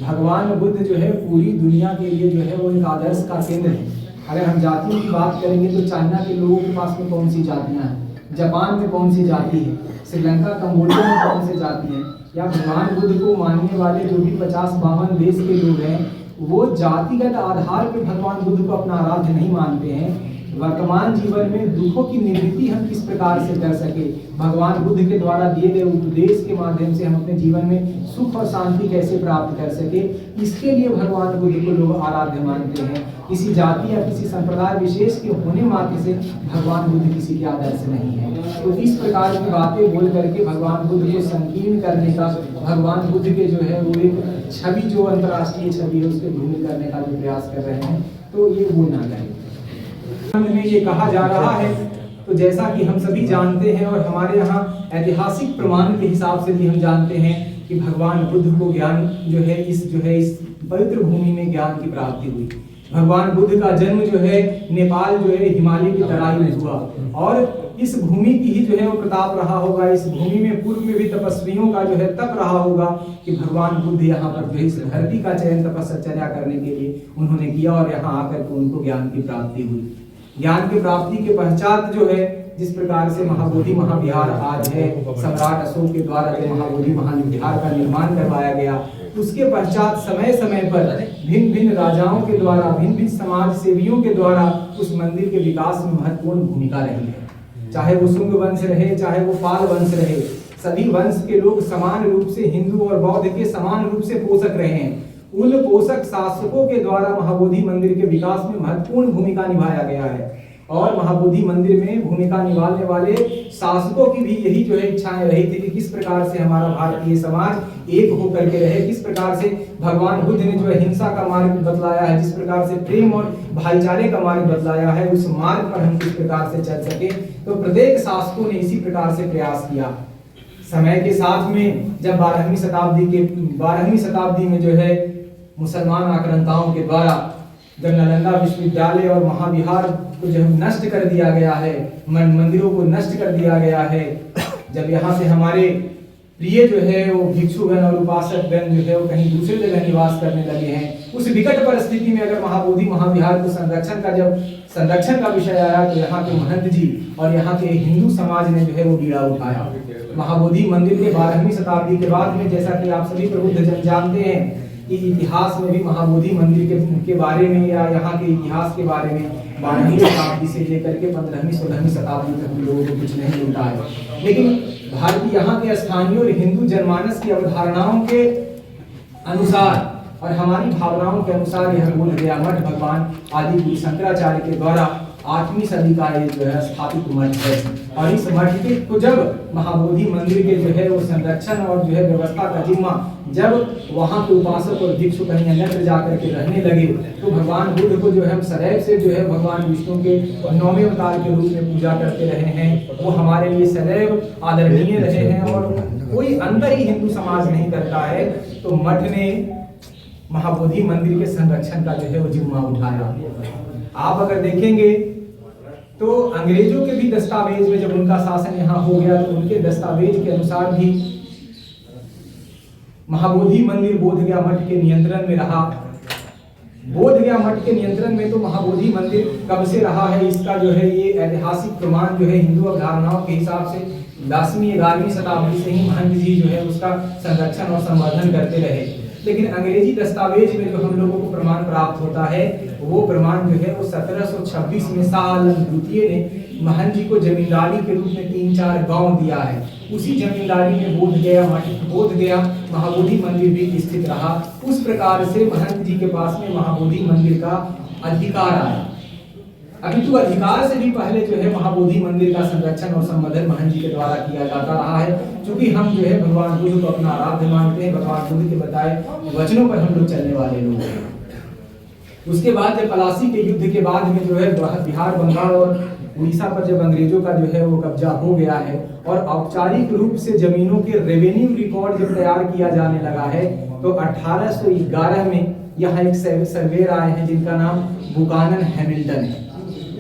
भगवान बुद्ध जो है पूरी दुनिया के लिए जो है वो एक आदर्श का केंद्र है। अगर हम जातियों की बात करेंगे तो चाइना के लोगों के पास में कौन सी जातियाँ हैं, जापान में कौन सी जाति है, श्रीलंका कंबोडिया में कौन सी जाति है, या भगवान बुद्ध को मानने वाले जो भी 50-52 देश के लोग हैं वो जातिगत आधार पर भगवान बुद्ध को अपना आराध्य नहीं मानते हैं। वर्तमान जीवन में दुखों की निवृत्ति हम किस प्रकार से कर सके, भगवान बुद्ध के द्वारा दिए गए उपदेश के माध्यम से हम अपने जीवन में सुख और शांति कैसे प्राप्त कर सके, इसके लिए भगवान बुद्ध को लोग आराध्य मानते हैं। किसी जाति या किसी संप्रदाय विशेष के होने मात्र से भगवान बुद्ध किसी के आदर्श नहीं है। तो इस प्रकार की बातें बोल करके भगवान बुद्ध को संकीर्ण करने का, भगवान बुद्ध के जो है वो एक छवि जो अंतर्राष्ट्रीय छवि है उसके धूमिल करने का जो प्रयास कर रहे हैं, तो ये वो ना करें। में ये कहा जा रहा है, तो जैसा कि हम सभी जानते हैं और हमारे यहाँ ऐतिहासिक प्रमाण के हिसाब से भी हम जानते हैं कि भगवान बुद्ध को ज्ञान जो है इस पवित्र भूमि में ज्ञान की प्राप्ति हुई। भगवान बुद्ध का जन्म जो है नेपाल जो है हिमालय की तराई में हुआ, और इस भूमि की ही जो है वो प्रताप रहा होगा। इस भूमि में पूर्व में भी तपस्वियों का जो है तप रहा होगा कि भगवान बुद्ध यहाँ पर जो इस धरती का चयन तपस्या करने के लिए उन्होंने किया, और यहाँ आकर के उनको ज्ञान की प्राप्ति हुई। ज्ञान की प्राप्ति के पश्चात जो है जिस प्रकार से महाबोधि महाविहार आज है, सम्राट अशोक के द्वारा जो महाबोधि महाविहार का निर्माण करवाया गया, उसके पश्चात समय समय पर भिन्न भिन्न राजाओं के द्वारा, भिन्न भिन्न समाज सेवियों के द्वारा उस मंदिर के विकास में महत्वपूर्ण भूमिका रही है। चाहे वो शुंग वंश रहे, चाहे वो पाल वंश रहे, सभी वंश के लोग समान रूप से हिंदू और बौद्ध के समान रूप से पोषक रहे हैं। उन पोषक शासकों के द्वारा महाबोधि मंदिर के विकास में महत्वपूर्ण भूमिका निभाया गया है, और महाबोधि मंदिर में भूमिका निभाने वाले शासकों की भी यही जो है इच्छाएं रही थी कि किस प्रकार से हमारा भारतीय समाज एक होकर के रहे, किस प्रकार से भगवान बुद्ध ने जो है हिंसा का मार्ग बतलाया है, जिस प्रकार से प्रेम और भाईचारे का मार्ग बतलाया है, उस मार्ग पर हम किस प्रकार से चल सके। तो प्रत्येक शासकों ने इसी प्रकार से प्रयास किया। समय के साथ में जब 12वीं शताब्दी में जो है मुसलमान आक्रांताओं के द्वारा जब नालंदा विश्वविद्यालय और महाविहार को जो है नष्ट कर दिया गया है, मंदिरों को नष्ट कर दिया गया है, जब यहाँ से हमारे प्रिय जो है वो भिक्षुगण और उपासकगण जो है वो कहीं दूसरे जगह निवास करने लगे हैं, उस विकट परिस्थिति में अगर महाबोधि महाविहार को संरक्षण का विषय आया तो यहाँ के महंत जी और यहाँ के हिंदू समाज ने जो है वो बीड़ा उठाया। महाबोधि मंदिर के 12वीं शताब्दी के बाद में, जैसा कि आप सभी प्रबुद्ध जन जानते हैं कि इतिहास में भी महाबोधि मंदिर के बारे में या यहाँ के इतिहास के बारे में 12वीं शताब्दी से लेकर के 15वीं-16वीं शताब्दी तक लोगों को कुछ नहीं मिलता है। लेकिन भारतीय यहाँ के स्थानीय और हिंदू जनमानस की अवधारणाओं के अनुसार और हमारी भावनाओं के अनुसार यह बोध गया मठ भगवान आदि गुरु शंकराचार्य के द्वारा 8वीं सदी का ये जो है स्थापित मठ है, और इस मठ के को जब महाबोधि मंदिर के जो है वो संरक्षण और जो है व्यवस्था का जिम्मा जब वहाँ के उपासक और भिक्षु कहीं अन्यत्र जाकर के रहने लगे तो भगवान बुद्ध को जो है हम सदैव से जो है भगवान विष्णु के 9वें अवतार के रूप में पूजा करते रहे हैं। वो हमारे लिए सदैव आदरणीय रहे हैं और कोई अंदर ही हिंदू समाज नहीं करता है। तो मठ ने महाबोधि मंदिर के संरक्षण का जो है वो जिम्मा उठाया। आप अगर देखेंगे तो अंग्रेजों के भी दस्तावेज में जब उनका शासन यहाँ हो गया तो उनके दस्तावेज के अनुसार भी महाबोधि मंदिर बोधगया मठ के नियंत्रण में रहा। बोधगया मठ के नियंत्रण में तो महाबोधि मंदिर कब से रहा है, इसका जो है ये ऐतिहासिक प्रमाण जो है हिंदू अवधारणाओं के हिसाब से 10वीं 11वीं शताब्दी से ही महंत जी जो है उसका संरक्षण और संवर्धन करते रहे। लेकिन अंग्रेजी दस्तावेज में जो हम लोगों को प्रमाण प्राप्त होता है वो प्रमाण जो है वो 1726 में शाह आलम द्वितीय ने महंत जी को जमींदारी के रूप में 3-4 गांव दिया है। उसी जमींदारी में बोधगया महाबोधि मंदिर भी स्थित रहा। उस प्रकार से महंत जी के पास में महाबोधि मंदिर का अधिकार आया। अभी तो अधिकार से भी पहले जो है महाबोधि मंदिर का संरक्षण और संवर्धन महंत जी के द्वारा किया जाता रहा है। क्योंकि हम जो है भगवान बुद्ध को अपना आराध्य मानते हैं, भगवान बुद्ध के बताए वचनों पर हम लोग चलने वाले लोग हैं। उसके बाद जब पलासी के युद्ध के बाद में जो है बिहार, बंगाल और उड़ीसा पर जब अंग्रेजों का जो है वो कब्जा हो गया है और औपचारिक रूप से जमीनों के रेवेन्यू रिकॉर्ड जब तैयार किया जाने लगा है तो 1811 में यहाँ एक सर्वेयर आए हैं जिनका नाम बुकानन हैमिल्टन है।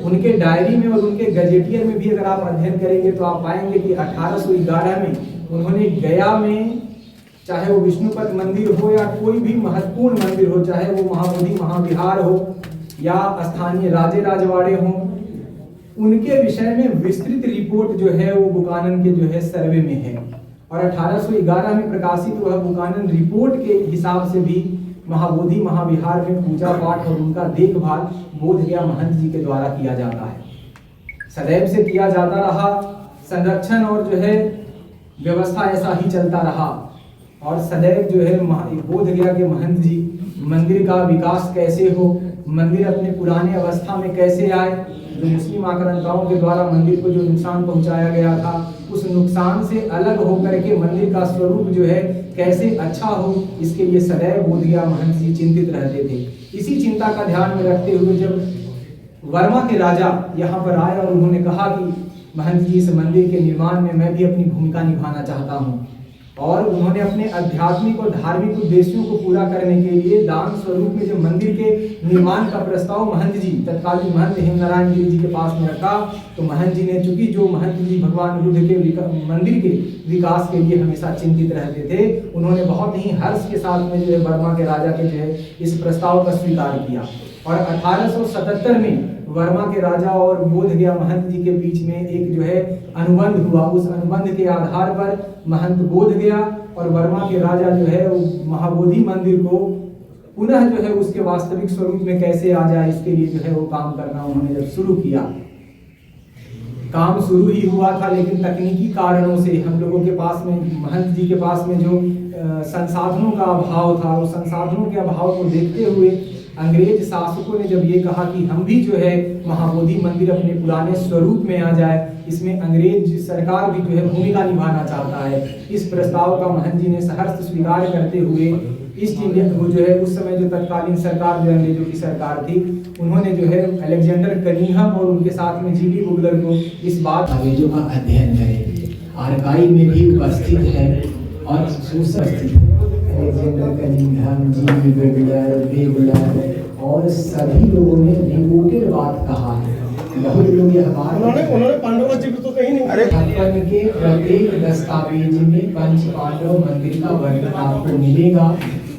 उनके डायरी में और उनके गजेटियर में भी अगर आप अध्ययन करेंगे तो आप पाएंगे कि 1811 में उन्होंने गया में चाहे वो विष्णुपद मंदिर हो या कोई भी महत्वपूर्ण मंदिर हो, चाहे वो महाबोधि महाविहार हो या स्थानीय राजे राजवाड़े हो, उनके विषय में विस्तृत रिपोर्ट जो है वो बुकानन के जो है सर्वे में है। और 1811 में प्रकाशित वह बुकानन रिपोर्ट के हिसाब से भी महाबोधि महाविहार में पूजा पाठ और उनका देखभाल बोधगया महंत जी के द्वारा किया जाता है। सदैव से किया जाता रहा। संरक्षण और जो है व्यवस्था ऐसा ही चलता रहा और सदैव जो है बोधगया के महंत जी मंदिर का विकास कैसे हो, मंदिर अपने पुराने अवस्था में कैसे आए, जो मुस्लिम आक्रांताओं के द्वारा मंदिर को जो नुकसान पहुंचाया गया था उस नुकसान से अलग होकर के मंदिर का स्वरूप जो है कैसे अच्छा हो, इसके लिए सदैव बोधगया महंत जी चिंतित रहते थे। इसी चिंता का ध्यान में रखते हुए जब वर्मा के राजा यहाँ पर आए और उन्होंने कहा कि महंत जी इस मंदिर के निर्माण में मैं भी अपनी भूमिका निभाना चाहता हूँ, और उन्होंने अपने आध्यात्मिक और धार्मिक उद्देश्यों को पूरा करने के लिए दान स्वरूप में जो मंदिर के निर्माण का प्रस्ताव महंत जी तत्कालीन महंत हेमनारायण गिरी जी के पास में रखा। तो महंत जी ने, चूंकि जो महंत जी भगवान बुद्ध के मंदिर के विकास के लिए हमेशा चिंतित रहते थे, उन्होंने बहुत ही हर्ष के साथ में जो है वर्मा के राजा के जो है इस प्रस्ताव का स्वीकार किया। और 1877 में वर्मा के राजा और बोधगया महंत जी के बीच में एक जो है अनुबंध हुआ। उस अनुबंध के आधार पर महंत बोधगया और वर्मा के राजा जो है वो महाबोधि मंदिर को पुनः जो है उसके वास्तविक स्वरूप में कैसे आ जाए, इसके लिए जो है वो काम करना उन्होंने जब शुरू किया। काम शुरू ही हुआ था, लेकिन तकनीकी कारणों से हम लोगों के पास में, महंत जी के पास में जो संसाधनों का अभाव था, उस संसाधनों के अभाव को देखते हुए अंग्रेज शासकों ने जब ये कहा कि हम भी जो है महाबोधि मंदिर अपने पुराने स्वरूप में आ जाए, इसमें अंग्रेज सरकार भी जो है भूमिका निभाना चाहता है। इस प्रस्ताव का महंत जी ने सहर्ष स्वीकार करते हुए ईस्ट इंडिया को जो है उस समय जो तत्कालीन सरकार जो अंग्रेजों की सरकार थी, उन्होंने जो है अलेक्जेंडर कनिंघम और उनके साथ में जीडी बुगलर को इस बात अंग्रेजों का अध्ययन करें, आर्काइव में भी उपस्थित है और सुस्थित अलेक्जेंडर कनिंघम, जीडी बुगलर और सभी लोगों ने रिपोर्टेड बात कहा है। बहुत लोग ये उन्होंने पांडव का जिक्र तो कहीं नहीं। के प्रत्येक दस्तावेज में पंच पांडव मंदिर का वर्णन आपको मिलेगा।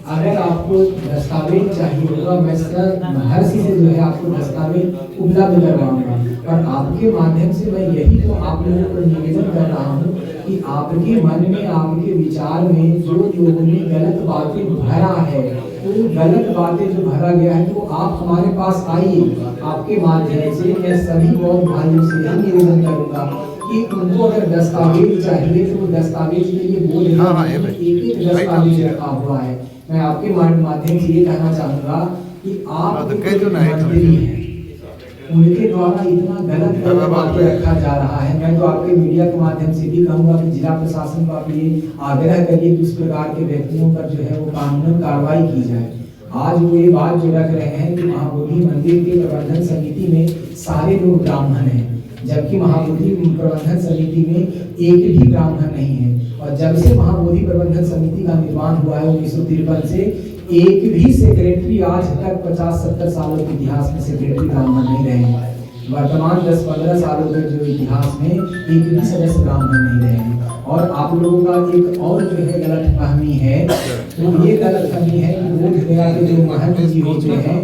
अगर आपको दस्तावेज चाहिए होगा, मैं सर महर्षि से जो है आपको दस्तावेज उपलब्ध करवाऊंगा। और आपके माध्यम से मैं यही तो आप लोगों को निवेदन कर रहा हूँ कि आपके मन में, आपके विचार में जो लोगों ने गलत बातें भरा है, तो गलत बातें जो भरा गया है, तो आप हमारे पास आइए। आपके माध्यम से मैं सभी बौद्ध भाइयों से यही निवेदन करूँगा कि उनको अगर दस्तावेज चाहिए तो दस्तावेज के लिए बोल एक दस्तावेज रखा हुआ है। मैं आपके माध्यम से ये कहना चाहूँगा कि आप मंदिर हैं, उनके द्वारा इतना गलत बातें रखा जा रहा है। मैं तो आपके मीडिया के माध्यम से भी कहूँगा कि जिला प्रशासन को आप ये आग्रह करिए कि उस प्रकार के व्यक्तियों पर जो है वो कानूनन कार्रवाई की जाए। आज वो ये बात जो रख रहे हैं कि महाबोधि मंदिर के प्रबंधन समिति में सारे लोग ब्राह्मण हैं, जबकि महाबोधि प्रबंधन समिति में एक भी ब्राह्मण नहीं है। और जब से महाबोधि प्रबंधन समिति का निर्माण हुआ है 1953 से, एक भी सेक्रेटरी आज तक 50-70 सालों के इतिहास में सेक्रेटरी ब्राह्मण नहीं रहे हैं। वर्तमान 10-15 सालों के जो इतिहास में एक भी सदस्य ब्राह्मण नहीं रहे हैं। और आप लोगों का एक और जो है गलतफहमी है, तो ये गलतफहमी है कि बोध गया के जो महंत जी होते हैं,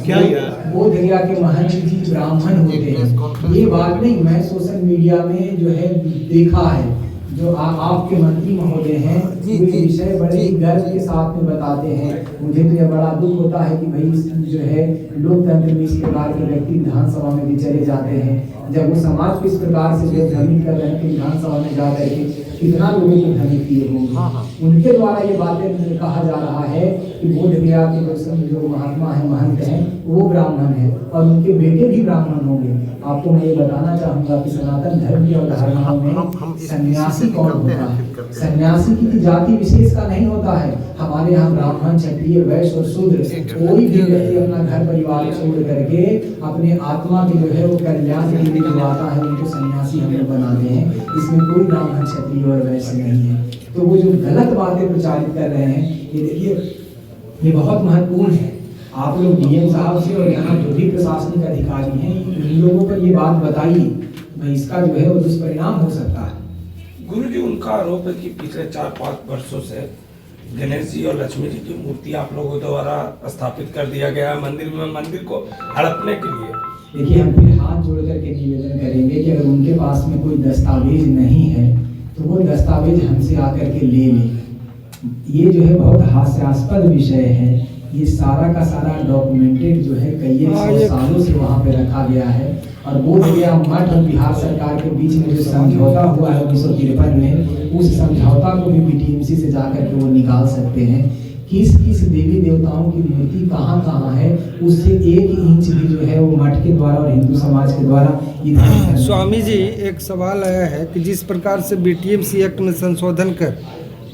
क्या यार बोध गया के महंत जी ब्राह्मण होते हैं, ये बात नहीं। मैं सोशल मीडिया में जो है देखा है, जो आपके मंत्री महोदय हैं ये विषय बड़े ही गर्व के साथ में बताते हैं। मुझे तो यह बड़ा दुख होता है कि भाई जो है लोकतंत्र में इस प्रकार के व्यक्ति विधानसभा में भी चले जाते हैं, जब वो समाज को इस प्रकार से जो भ्रमित कर रहे हैं कि विधानसभा में जा करके कितना लोगों को भ्रमित किए होंगे। उनके द्वारा ये बातें कहा जा रहा है कि बोध गया के जो महात्मा है, महंत हैं, वो ब्राह्मण है और उनके बेटे भी ब्राह्मण होंगे। आपको मैं ये बताना चाहूंगा कि सनातन धर्म की अवधारणाओं में सन्यासी कौन होता है? सन्यासी की जाति विशेष का नहीं होता है। हमारे यहाँ ब्राह्मण, क्षत्रिय, वैश्य और शूद्र कोई भी व्यक्ति अपना घर परिवार छोड़ करके अपने आत्मा के जो है वो कल्याण के लिए जो आता है उनको सन्यासी हम लोग बनाते हैं। इसमें कोई ब्राह्मण, क्षत्रिय और वैश्य नहीं है। तो वो जो गलत बातें प्रचारित कर रहे हैं, ये देखिए ये बहुत महत्वपूर्ण है। आप लोग डीएम साहब से और यहाँ जो भी प्रशासनिक अधिकारी हैं, इन लोगों पर ये बात बताइए, भाई इसका जो है वो दुष्परिणाम हो सकता है। गुरुजी, उनका आरोप है कि पिछले 4-5 वर्षों से गणेश जी और लक्ष्मी जी की मूर्ति आप लोगों द्वारा स्थापित कर दिया गया है मंदिर में, मंदिर को हड़पने के लिए। देखिए, हम फिर हाथ जोड़ करके निवेदन करेंगे कि अगर उनके पास में कोई दस्तावेज नहीं है तो वो दस्तावेज हमसे आकर के ले लें। ये जो है बहुत हास्यास्पद विषय है। ये सारा का सारा डॉक्यूमेंटेड जो है कई 100 सालों से वहाँ पे रखा गया है। और बोध गया मठ और बिहार सरकार के बीच में जो समझौता हुआ है 1953 में, उस समझौता को भी बीटीएमसी से जाकर के वो निकाल सकते हैं। किस किस देवी देवताओं की मूर्ति कहाँ कहाँ है, उससे 1 इंच भी जो है वो मठ के द्वारा और हिंदू समाज के द्वारा इधर। स्वामी जी, एक सवाल आया है कि जिस प्रकार से बीटीएमसी एक्ट में संशोधन कर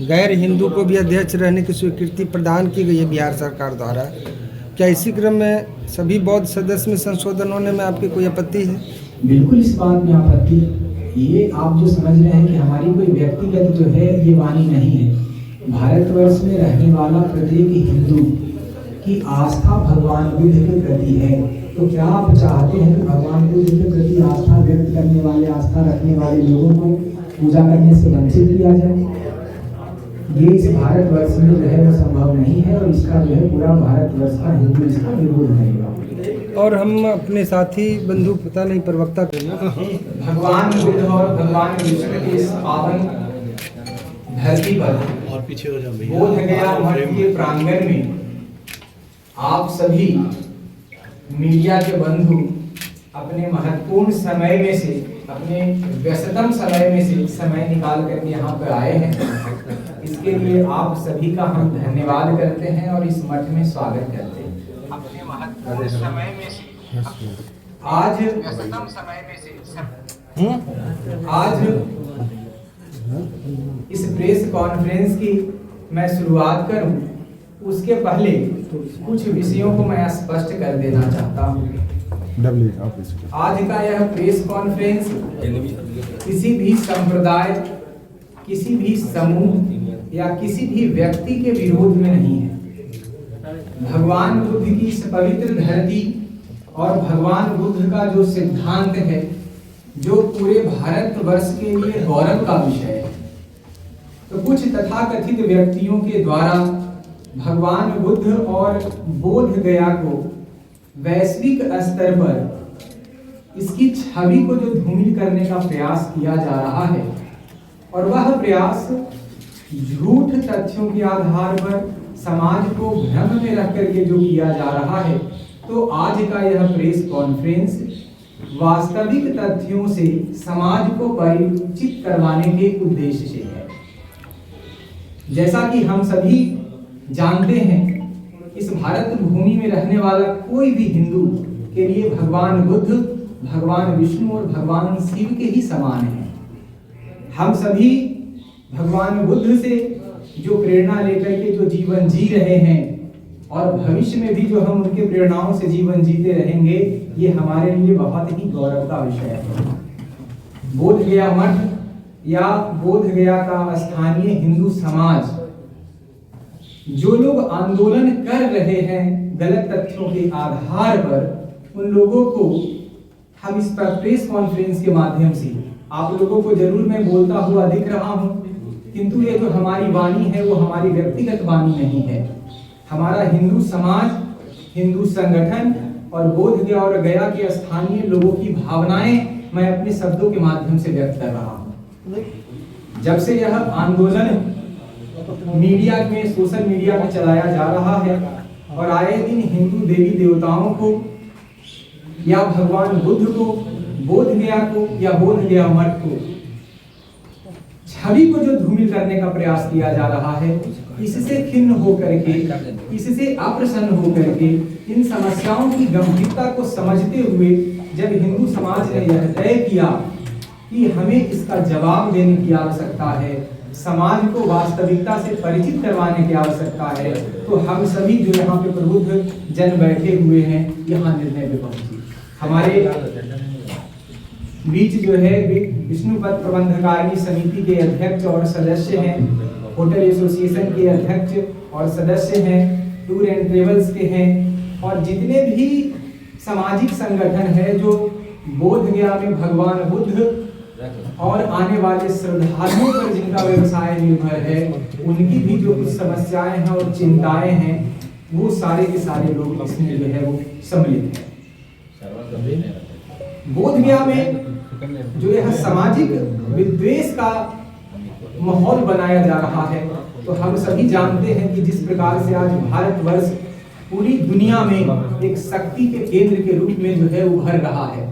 गैर हिंदू को भी अध्यक्ष रहने की स्वीकृति प्रदान की गई है बिहार सरकार द्वारा, क्या इसी क्रम में सभी बौद्ध सदस्य में संशोधन होने में आपकी कोई आपत्ति है? बिल्कुल इस बात में आपत्ति। ये आप जो समझ रहे हैं कि हमारी कोई व्यक्तिगत जो है ये वाणी नहीं है। भारतवर्ष में रहने वाला प्रत्येक हिंदू की आस्था भगवान बुद्ध के प्रति है। तो क्या आप चाहते हैं कि भगवान बुद्ध के प्रति आस्था व्यक्त करने वाले, आस्था रखने वाले लोगों को पूजा करने से वंचित किया जाए? ये इस भारतवर्ष में जो है वो संभव नहीं है और इसका जो है पूरा भारतवर्ष का हिंदू इसका विरोध करेगा। और हम अपने साथी बंधु पता नहीं प्रवक्ता भगवान बुद्ध और भगवान विष्णु के इस पावन धरती पर और पीछे हो जाओ बोध गया मठ के प्रांगण में आप सभी मीडिया के बंधु अपने महत्वपूर्ण समय में से, अपने व्यस्ततम समय में से समय निकाल कर यहाँ पर आए हैं। इसके लिए आप सभी का हम धन्यवाद करते हैं और इस मठ में स्वागत करते हैं। अपने महत्वपूर्ण समय में से आज व्यस्ततम समय में से आज इस प्रेस कॉन्फ्रेंस की मैं शुरुआत करूं, उसके पहले कुछ विषयों को मैं स्पष्ट कर देना चाहता हूं। आज का यह प्रेस कॉन्फ्रेंस किसी भी संप्रदाय, किसी भी समूह या किसी भी व्यक्ति के विरोध में नहीं है। भगवान बुद्ध की इस पवित्र धरती और भगवान बुद्ध का जो सिद्धांत है, जो पूरे भारतवर्ष के लिए गौरव का विषय है, तो कुछ तथाकथित व्यक्तियों के द्वारा भगवान बुद्ध और बोध गया को वैश्विक स्तर पर इसकी छवि को जो धूमिल करने का प्रयास किया जा रहा है, और वह प्रयास झूठ तथ्यों के आधार पर समाज को भ्रम में रख करके जो किया जा रहा है, तो आज का यह प्रेस कॉन्फ्रेंस वास्तविक तथ्यों से समाज को परिचित करवाने के उद्देश्य से है। जैसा कि हम सभी जानते हैं, इस भारत भूमि में रहने वाला कोई भी हिंदू के लिए भगवान बुद्ध, भगवान विष्णु और भगवान शिव के ही समान हैं। हम सभी भगवान बुद्ध से जो प्रेरणा लेकर के जो जीवन जी रहे हैं और भविष्य में भी जो हम उनके प्रेरणाओं से जीवन जीते रहेंगे, ये हमारे लिए बहुत ही गौरव का विषय है। बोध गया मठ या बोध गया का स्थानीय हिंदू समाज, जो लोग आंदोलन कर रहे हैं गलत तथ्यों के आधार पर, उन लोगों को हम इस पर प्रेस कॉन्फ्रेंस के माध्यम से आप लोगों को जरूर मैं बोलता हुआ दिख रहा हूं, किंतु ये जो हमारी वाणी है वो हमारी व्यक्तिगत वाणी नहीं है। हमारा हिंदू समाज, हिंदू संगठन और बोध गया और गया के स्थानीय लोगों की भावनाएं मैं अपने शब्दों के माध्यम से व्यक्त कर रहा हूं। जब से यह आंदोलन मीडिया में, सोशल मीडिया में चलाया जा रहा है और आए दिन हिंदू देवी देवताओं को या भगवान बुद्ध को, बोध गया को या बोध गया मठ को, छवि को जो धूमिल करने का प्रयास किया जा रहा है, इससे खिन्न होकर के, इससे अप्रसन्न होकर के, इन समस्याओं की गंभीरता को समझते हुए जब हिंदू समाज ने यह तय किया कि हमें इसका जवाब देने की आवश्यकता है, समाज को वास्तविकता से परिचित करवाने की आवश्यकता है, तो हम सभी जो यहाँ पे प्रबुद्ध जन बैठे हुए हैं यहाँ निर्णय पे पहुंचे। हमारे बीच जो है विष्णुपद प्रबंधकारिणी समिति के अध्यक्ष और सदस्य हैं, होटल एसोसिएशन के अध्यक्ष और सदस्य हैं, टूर एंड ट्रेवल्स के हैं, और जितने भी सामाजिक संगठन है जो बोध गया में भगवान बुद्ध और आने वाले श्रद्धालुओं पर जिनका व्यवसाय निर्भर है, उनकी भी जो कुछ समस्याएं हैं और चिंताएं हैं, वो सारे के सारे लोग इसमें जो है वो सम्मिलित हैं। बोध गया में जो यह सामाजिक विद्वेष का माहौल बनाया जा रहा है, तो हम सभी जानते हैं कि जिस प्रकार से आज भारतवर्ष पूरी दुनिया में एक शक्ति के केंद्र के रूप में जो है उभर रहा है,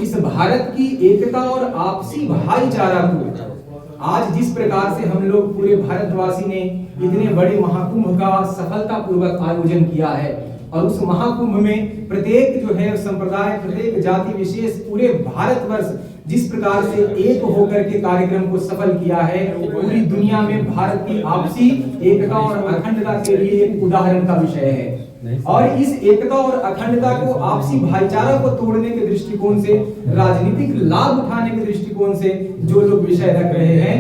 इस भारत की एकता और आपसी भाईचारा को आज जिस प्रकार से हम लोग पूरे भारतवासी ने इतने बड़े महाकुंभ का सफलतापूर्वक आयोजन किया है, और उस महाकुंभ में प्रत्येक जो है संप्रदाय, प्रत्येक जाति विशेष पूरे भारतवर्ष जिस प्रकार से एक होकर के कार्यक्रम को सफल किया है, पूरी दुनिया में भारत की आपसी एकता और अखंडता के लिए एक उदाहरण का विषय है। और इस एकता और अखंडता को, आपसी भाईचारा को तोड़ने के दृष्टिकोण से, राजनीतिक लाभ उठाने के दृष्टिकोण से जो लोग विषय रख रहे हैं,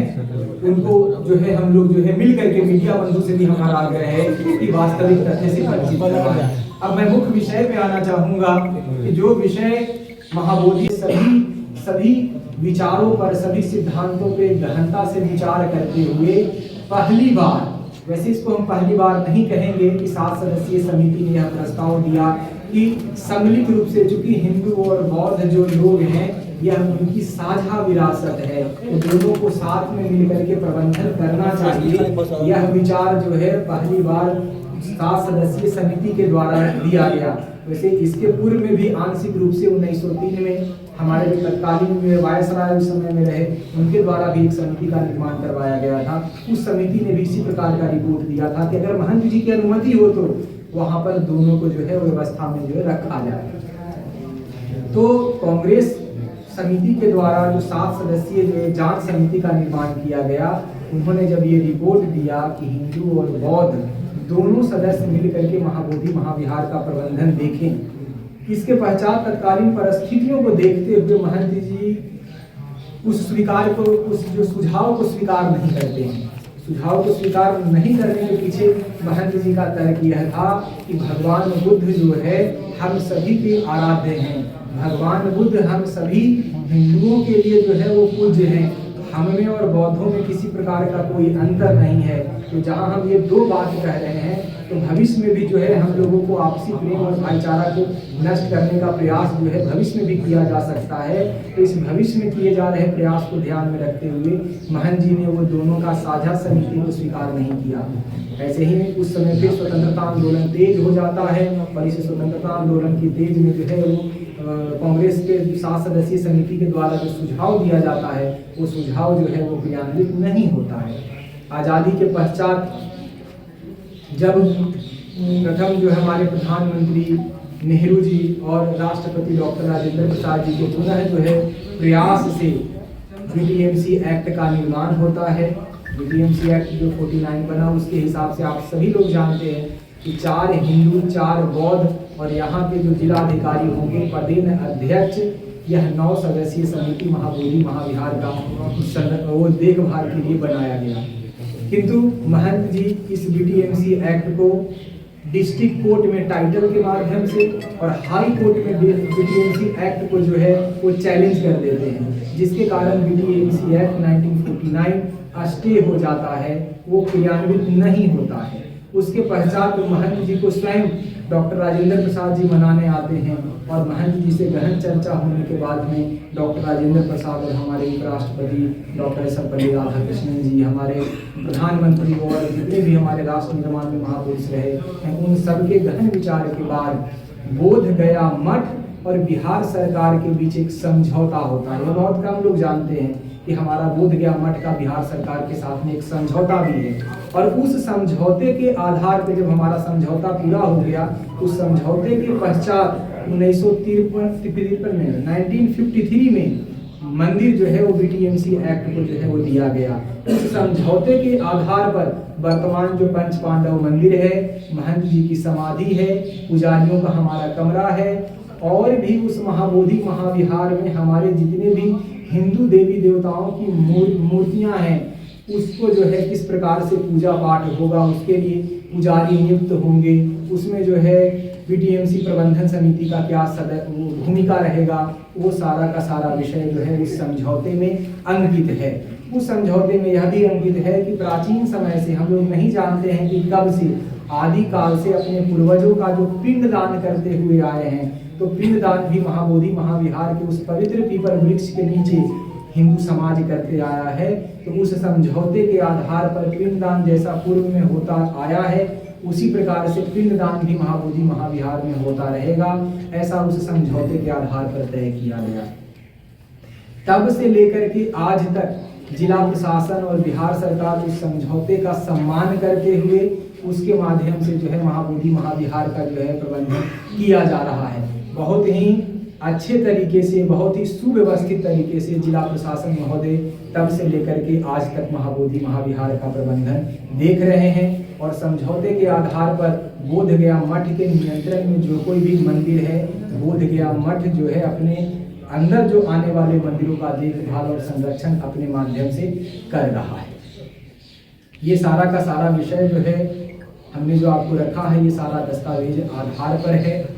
उनको जो है हम लोग जो है मिल करके, मीडिया बंधु से भी हमारा आग्रह है कि वास्तविक तथ्य से परिचित करवाएं। अब मैं मुख्य विषय पे आना चाहूंगा कि जो विषय महाबोधि सभी विचारों पर, सभी सिद्धांतों पे गहनता से विचार करते हुए पहली बार, वैसे इसको हम पहली बार नहीं कहेंगे, कि 7 सदस्यीय समिति ने यह प्रस्ताव दिया कि सम्मिलित रूप से, चूंकि हिंदू और बौद्ध जो लोग हैं यह उनकी साझा विरासत है, तो दोनों को साथ में मिलकर के प्रबंधन करना चाहिए। यह विचार जो है पहली बार 7 सदस्यीय समिति के द्वारा दिया गया। वैसे इसके पूर्व में भी आंशिक रूप से 1903 में हमारे जो तत्कालीन वायसराय उस समय में रहे, उनके द्वारा भी एक समिति का निर्माण करवाया गया था। उस समिति ने भी इसी प्रकार का रिपोर्ट दिया था कि अगर महंत जी की अनुमति हो तो वहां पर दोनों को जो है व्यवस्था में जो है रखा जाए। तो कांग्रेस समिति के द्वारा जो 7 सदस्यीय जो जांच समिति का निर्माण किया गया, उन्होंने जब ये रिपोर्ट दिया कि हिंदू और बौद्ध दोनों सदस्य मिलकर के महाबोधि महाविहार का प्रबंधन देखें, इसके पश्चात तत्कालीन परिस्थितियों को देखते हुए महंत जी उस जो सुझाव को स्वीकार नहीं करते हैं। सुझाव को स्वीकार नहीं करने के पीछे महंत जी का तर्क यह था कि भगवान बुद्ध जो है हम सभी के आराध्य हैं, भगवान बुद्ध हम सभी हिंदुओं के लिए जो है वो पूज्य हैं, हम में और बौद्धों में किसी प्रकार का कोई अंतर नहीं है। तो जहां हम ये दो बात कह रहे हैं, तो भविष्य में भी जो है हम लोगों को आपसी प्रेम और भाईचारा को नष्ट करने का प्रयास जो है भविष्य में भी किया जा सकता है। तो इस भविष्य में किए जा रहे प्रयास को ध्यान में रखते हुए महंत जी ने वो दोनों का साझा समिति को स्वीकार नहीं किया। ऐसे ही उस समय फिर स्वतंत्रता आंदोलन तेज हो जाता है, और इस स्वतंत्रता आंदोलन की तेज में जो है वो कांग्रेस के 7 सदस्यीय समिति के द्वारा जो सुझाव दिया जाता है, वो सुझाव जो है वो क्रियान्वित नहीं होता है। आज़ादी के पश्चात जब प्रथम जो हमारे प्रधानमंत्री नेहरू जी और राष्ट्रपति डॉक्टर राजेंद्र प्रसाद जी के पुनः जो है प्रयास से बीटीएमसी एक्ट का निर्माण होता है। बीटीएमसी एक्ट जो 49 बना, उसके हिसाब से आप सभी लोग जानते हैं कि 4 हिंदू, 4 बौद्ध और यहाँ के जो जिलाधिकारी होंगे पदेन अध्यक्ष, यह 9 सदस्यीय समिति महाबोधि महाविहार का वो देखभाल के लिए बनाया गया। किंतु महंत जी इस बीटीएमसी एक्ट को डिस्ट्रिक्ट कोर्ट में टाइटल के माध्यम से और हाई कोर्ट में बीटीएमसी एक्ट को जो है वो चैलेंज कर देते हैं, जिसके कारण बीटीएमसी एक्ट 1949 स्टे हो जाता है, वो क्रियान्वित नहीं होता है। उसके पश्चात महंत जी को स्वयं डॉक्टर राजेंद्र प्रसाद जी मनाने आते हैं और महंत जी से गहन चर्चा होने के बाद में डॉक्टर राजेंद्र प्रसाद और हमारे उपराष्ट्रपति डॉक्टर सर्वपल्ली राधाकृष्णन जी, हमारे प्रधानमंत्री और जितने भी हमारे राष्ट्र निर्माण में महापुरुष रहे हैं, उन सबके गहन विचार के बाद बोध गया मठ और बिहार सरकार के बीच एक समझौता होता है। बहुत कम लोग जानते हैं कि हमारा बोध गया मठ का बिहार सरकार के साथ में एक समझौता भी है, और उस समझौते के आधार पर जब हमारा समझौता पूरा हो गया, उस समझौते के पश्चात 1953 में मंदिर जो है वो बीटीएमसी एक्ट को जो है वो दिया गया। उस समझौते के आधार पर वर्तमान जो पंच पांडव मंदिर है, महंत जी की समाधि है, पुजारियों का हमारा कमरा है, और भी उस महाबोधि महाविहार में हमारे जितने भी हिंदू देवी देवताओं की मूर्तियां हैं, उसको जो है किस प्रकार से पूजा पाठ होगा, उसके लिए पुजारी नियुक्त होंगे, उसमें जो है बीटीएमसी प्रबंधन समिति का क्या भूमिका रहेगा, वो सारा का सारा विषय जो है उस समझौते में अंकित है। उस समझौते में यह भी अंकित है कि प्राचीन समय से हम लोग नहीं जानते हैं कि कब से, आदि काल से अपने पूर्वजों का जो पिंडदान करते हुए आए हैं, तो पिंडदान भी महाबोधि महाविहार के उस पवित्र पीपल वृक्ष के नीचे हिंदू समाज करते आया है। तो उस समझौते के आधार पर पिंडदान जैसा पूर्व में होता आया है, उसी प्रकार से पिंडदान भी महाबोधि महाविहार में होता रहेगा, ऐसा उस समझौते के आधार पर तय किया गया। तब से लेकर के आज तक जिला प्रशासन और बिहार सरकार उस समझौते का सम्मान करते हुए उसके माध्यम से जो है महाबोधि महाविहार का जो है प्रबंधन किया जा रहा है। बहुत ही अच्छे तरीके से, बहुत ही सुव्यवस्थित तरीके से जिला प्रशासन महोदय तब से लेकर के आज तक महाबोधि महाविहार का प्रबंधन देख रहे हैं, और समझौते के आधार पर बोध गया मठ के नियंत्रण में जो कोई भी मंदिर है, बोध गया मठ जो है अपने अंदर जो आने वाले मंदिरों का देखभाल और संरक्षण अपने माध्यम से कर रहा है। ये सारा का सारा विषय जो है हमने जो आपको रखा है, ये सारा दस्तावेज आधार पर है,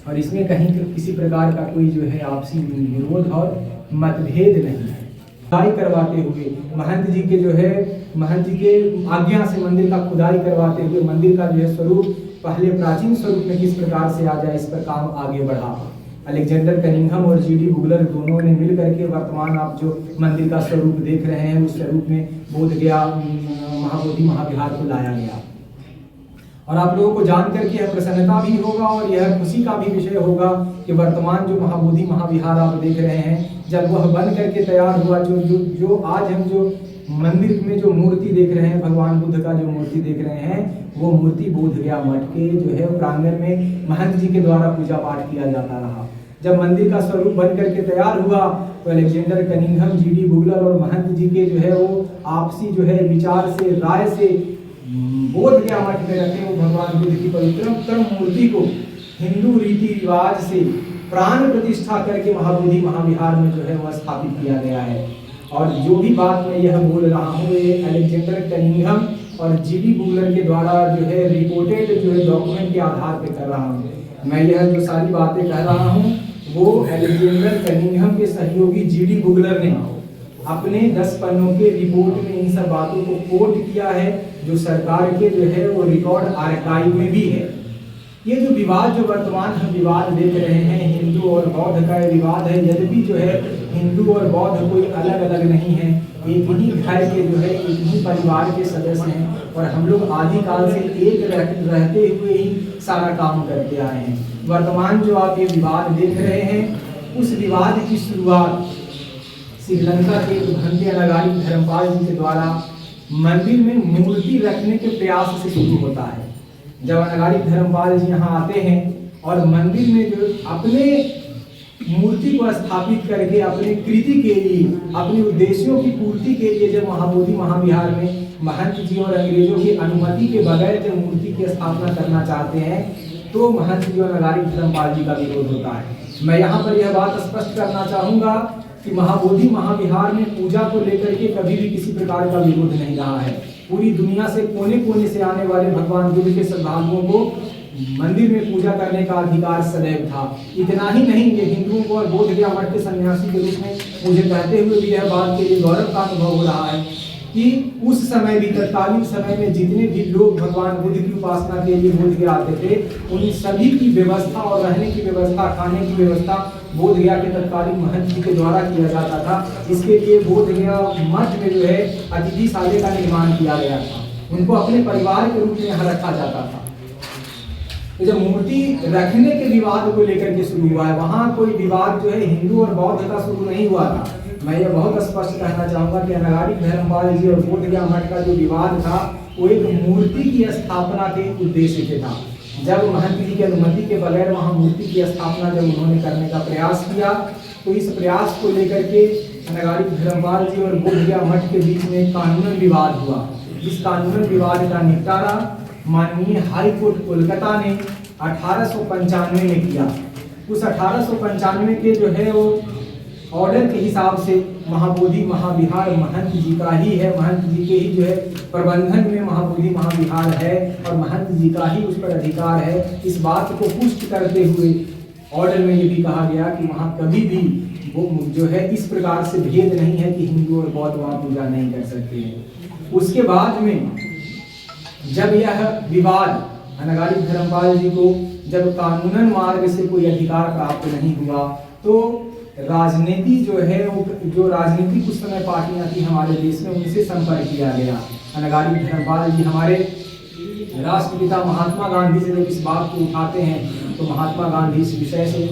और इसमें कहीं किसी प्रकार का कोई जो है आपसी विरोध और मतभेद नहीं है। खुदाई करवाते हुए महंत जी के जो है, महंत जी के आज्ञा से मंदिर का खुदाई करवाते हुए मंदिर का जो है स्वरूप पहले प्राचीन स्वरूप में किस प्रकार से आ जाए, इस पर काम आगे बढ़ा। अलेक्जेंडर कनिंघम और जीडी बुगलर दोनों ने मिल करके वर्तमान आप जो मंदिर का स्वरूप देख रहे हैं, उस स्वरूप में बोध गया महाबोधि महाविहार को लाया गया। और आप लोगों को जान करके यह प्रसन्नता भी होगा और यह खुशी का भी विषय होगा कि वर्तमान जो महाबोधि महाविहार आप देख रहे हैं, जब वह बन करके तैयार हुआ, जो आज हम जो मंदिर में जो मूर्ति देख रहे हैं, भगवान बुद्ध का जो मूर्ति देख रहे हैं, वो मूर्ति बोध गया मठ के जो है प्रांगण में महंत जी के द्वारा पूजा पाठ किया जाता रहा। जब मंदिर का स्वरूप बन करके तैयार हुआ तो अलेक्जेंडर कनिंघम, जीडी बुगलर और महंत जी के जो है वो आपसी जो है विचार से, राय से बोध गया मठ में रखे वो भगवान बुद्ध की पवित्रतम मूर्ति को हिंदू रीति रिवाज से प्राण प्रतिष्ठा करके महाबोधि महाविहार में जो है वह स्थापित किया गया है। और जो भी बात मैं यह बोल रहा हूँ, ये अलेक्जेंडर कनिंघम और जीडी बुगलर के द्वारा जो है रिपोर्टेड जो है डॉक्यूमेंट के आधार पर कर रहा हूँ। मैं यह जो सारी बातें कह रहा हूँ वो अलेक्जेंडर कनिंघम के सहयोगी जीडी बुगलर ने अपने 10 पन्नों के रिपोर्ट में इन सब बातों को कोट किया है, जो सरकार के जो है वो रिकॉर्ड आर्काइव में भी है। ये जो विवाद जो वर्तमान हम विवाद देख रहे हैं, हिंदू और बौद्ध का विवाद है, यद्यपि जो है हिंदू और बौद्ध कोई अलग अलग नहीं है, एक ही घर के जो है एक ही परिवार के सदस्य हैं, और हम लोग आदिकाल से एक रहते हुए ही सारा काम करते आए हैं। वर्तमान जो आप ये विवाद देख रहे हैं, उस विवाद की शुरुआत श्रीलंका के भंते अनागारी धर्मपाल जी के द्वारा मंदिर में मूर्ति रखने के प्रयास से शुरू होता है। जब अनागारी धर्मपाल जी यहाँ आते हैं और मंदिर में जो अपने मूर्ति को स्थापित करके अपने कृति के लिए, अपने उद्देश्यों की पूर्ति के लिए जब महाबोधि महाविहार में महंत जी और अंग्रेजों की अनुमति के बगैर जब मूर्ति की स्थापना करना चाहते हैं, तो महंत जी और नगारी धर्मपाल जी का विरोध होता है। मैं यहाँ पर यह बात स्पष्ट करना चाहूँगा कि महाबोधि महाविहार में पूजा को लेकर के कभी भी किसी प्रकार का विरोध नहीं रहा है। पूरी दुनिया से कोने कोने से आने वाले भगवान बुद्ध के श्रद्धालुओं को मंदिर में पूजा करने का अधिकार सदैव था। इतना ही नहीं, ये हिंदुओं को और बोध गया मठ के सन्यासी के रूप में मुझे कहते हुए भी यह बात के लिए गौरव का अनुभव हो रहा है कि उस समय भी, तत्कालीन समय में जितने भी लोग भगवान बुद्ध की उपासना के लिए बोध गया आते थे, उन सभी की व्यवस्था और रहने की व्यवस्था, खाने की व्यवस्था बोध गया के तत्कालीन महंत जी के द्वारा किया जाता था। इसके लिए बोध गया मठ में जो है अतिथिशाला का निर्माण किया गया था। उनको अपने परिवार के रूप में यहाँ रखा जाता था। तो जब मूर्ति रखने के विवाद को लेकर के शुरू हुआ है, वहाँ कोई विवाद जो है हिंदू और बौद्ध का शुरू नहीं हुआ था। मैं ये बहुत स्पष्ट कहना चाहूँगा कि नगारी धर्मपाल जी और बोध गया मठ का जो विवाद था, वो एक मूर्ति की स्थापना के उद्देश्य से था। जब महंत जी की अनुमति के बगैर वहाँ मूर्ति की स्थापना जब उन्होंने करने का प्रयास किया, तो इस प्रयास को लेकर के नगारी धर्मपाल जी और बोध गया मठ के बीच में कानूनन विवाद हुआ। इस कानूनन विवाद का निपटारा माननीय हाई कोर्ट कोलकाता ने 1895 में किया। उस 1895 के जो है वो ऑर्डर के हिसाब से महाबोधि महाविहार महंत जी का ही है, महंत जी के ही जो है प्रबंधन में महाबोधि महाविहार है और महंत जी का ही उस पर अधिकार है। इस बात को पुष्ट करते हुए ऑर्डर में ये भी कहा गया कि वहाँ कभी भी वो जो है इस प्रकार से भेद नहीं है कि हिंदू और बौद्ध वहाँ पूजा नहीं कर सकते हैं। उसके बाद में जब यह विवाद नगारी धर्मपाल जी को जब कानूनन मार्ग से कोई अधिकार प्राप्त नहीं हुआ, तो राजनीति जो है वो जो राजनीतिक उस समय पार्टियां थी हमारे देश में, उनसे संपर्क किया गया। नगारी धर्मपाल जी हमारे राष्ट्रपिता महात्मा गांधी से जब इस बात को उठाते हैं, तो महात्मा गांधी इस विषय से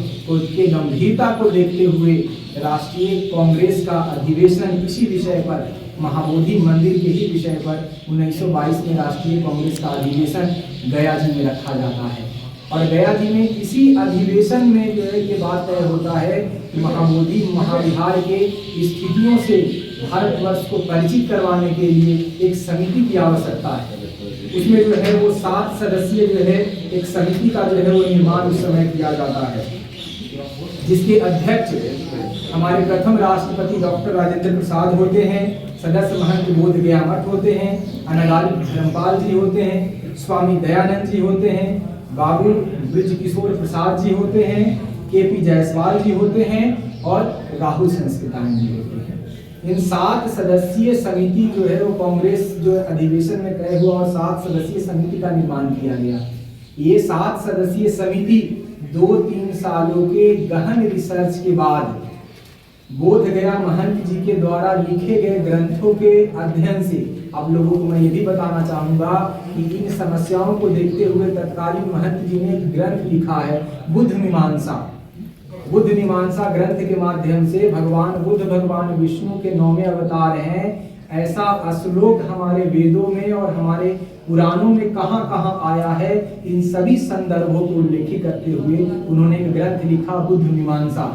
के गंभीरता को देखते हुए राष्ट्रीय कांग्रेस का अधिवेशन इसी विषय पर, महाबोधि मंदिर के ही विषय पर 1922 में राष्ट्रीय कांग्रेस का अधिवेशन गया जी में रखा जाता है। और गया जी में इसी अधिवेशन में जो है ये बात तय होता है कि महाबोधि महाविहार के स्थितियों से भारतवर्ष को परिचित करवाने के लिए एक समिति की आवश्यकता है। उसमें जो है वो 7 सदस्यीय जो है एक समिति का जो है वो निर्माण उस समय किया जाता है, जिसके अध्यक्ष हमारे प्रथम राष्ट्रपति डॉक्टर राजेंद्र प्रसाद होते हैं। सदस्य महंत बोध गया मठ होते हैं, नगारी धर्मपाल जी होते हैं, स्वामी दयानंद जी होते हैं, बाबू ब्रिज किशोर प्रसाद जी होते हैं, केपी जायसवाल जी होते हैं और राहुल संस्कृतानंद जी होते हैं। इन 7 सदस्यीय समिति जो है वो कांग्रेस जो अधिवेशन में तय हुआ और 7 सदस्यीय समिति का निर्माण किया गया। ये 7 सदस्यीय समिति 2-3 सालों के गहन रिसर्च के बाद बोध गया महंत जी के द्वारा लिखे गए ग्रंथों के अध्ययन से, आप लोगों को मैं ये भी बताना चाहूँगा कि इन समस्याओं को देखते हुए तत्कालीन महंत जी ने एक ग्रंथ लिखा है बुद्ध मीमांसा। बुद्ध मीमांसा ग्रंथ के माध्यम से भगवान बुद्ध भगवान विष्णु के 9वें अवतार हैं, ऐसा श्लोक हमारे वेदों में और हमारे पुराणों में कहाँ कहाँ आया है, इन सभी संदर्भों को उल्लेखित करते हुए उन्होंने एक ग्रंथ लिखा बुद्ध मीमांसा।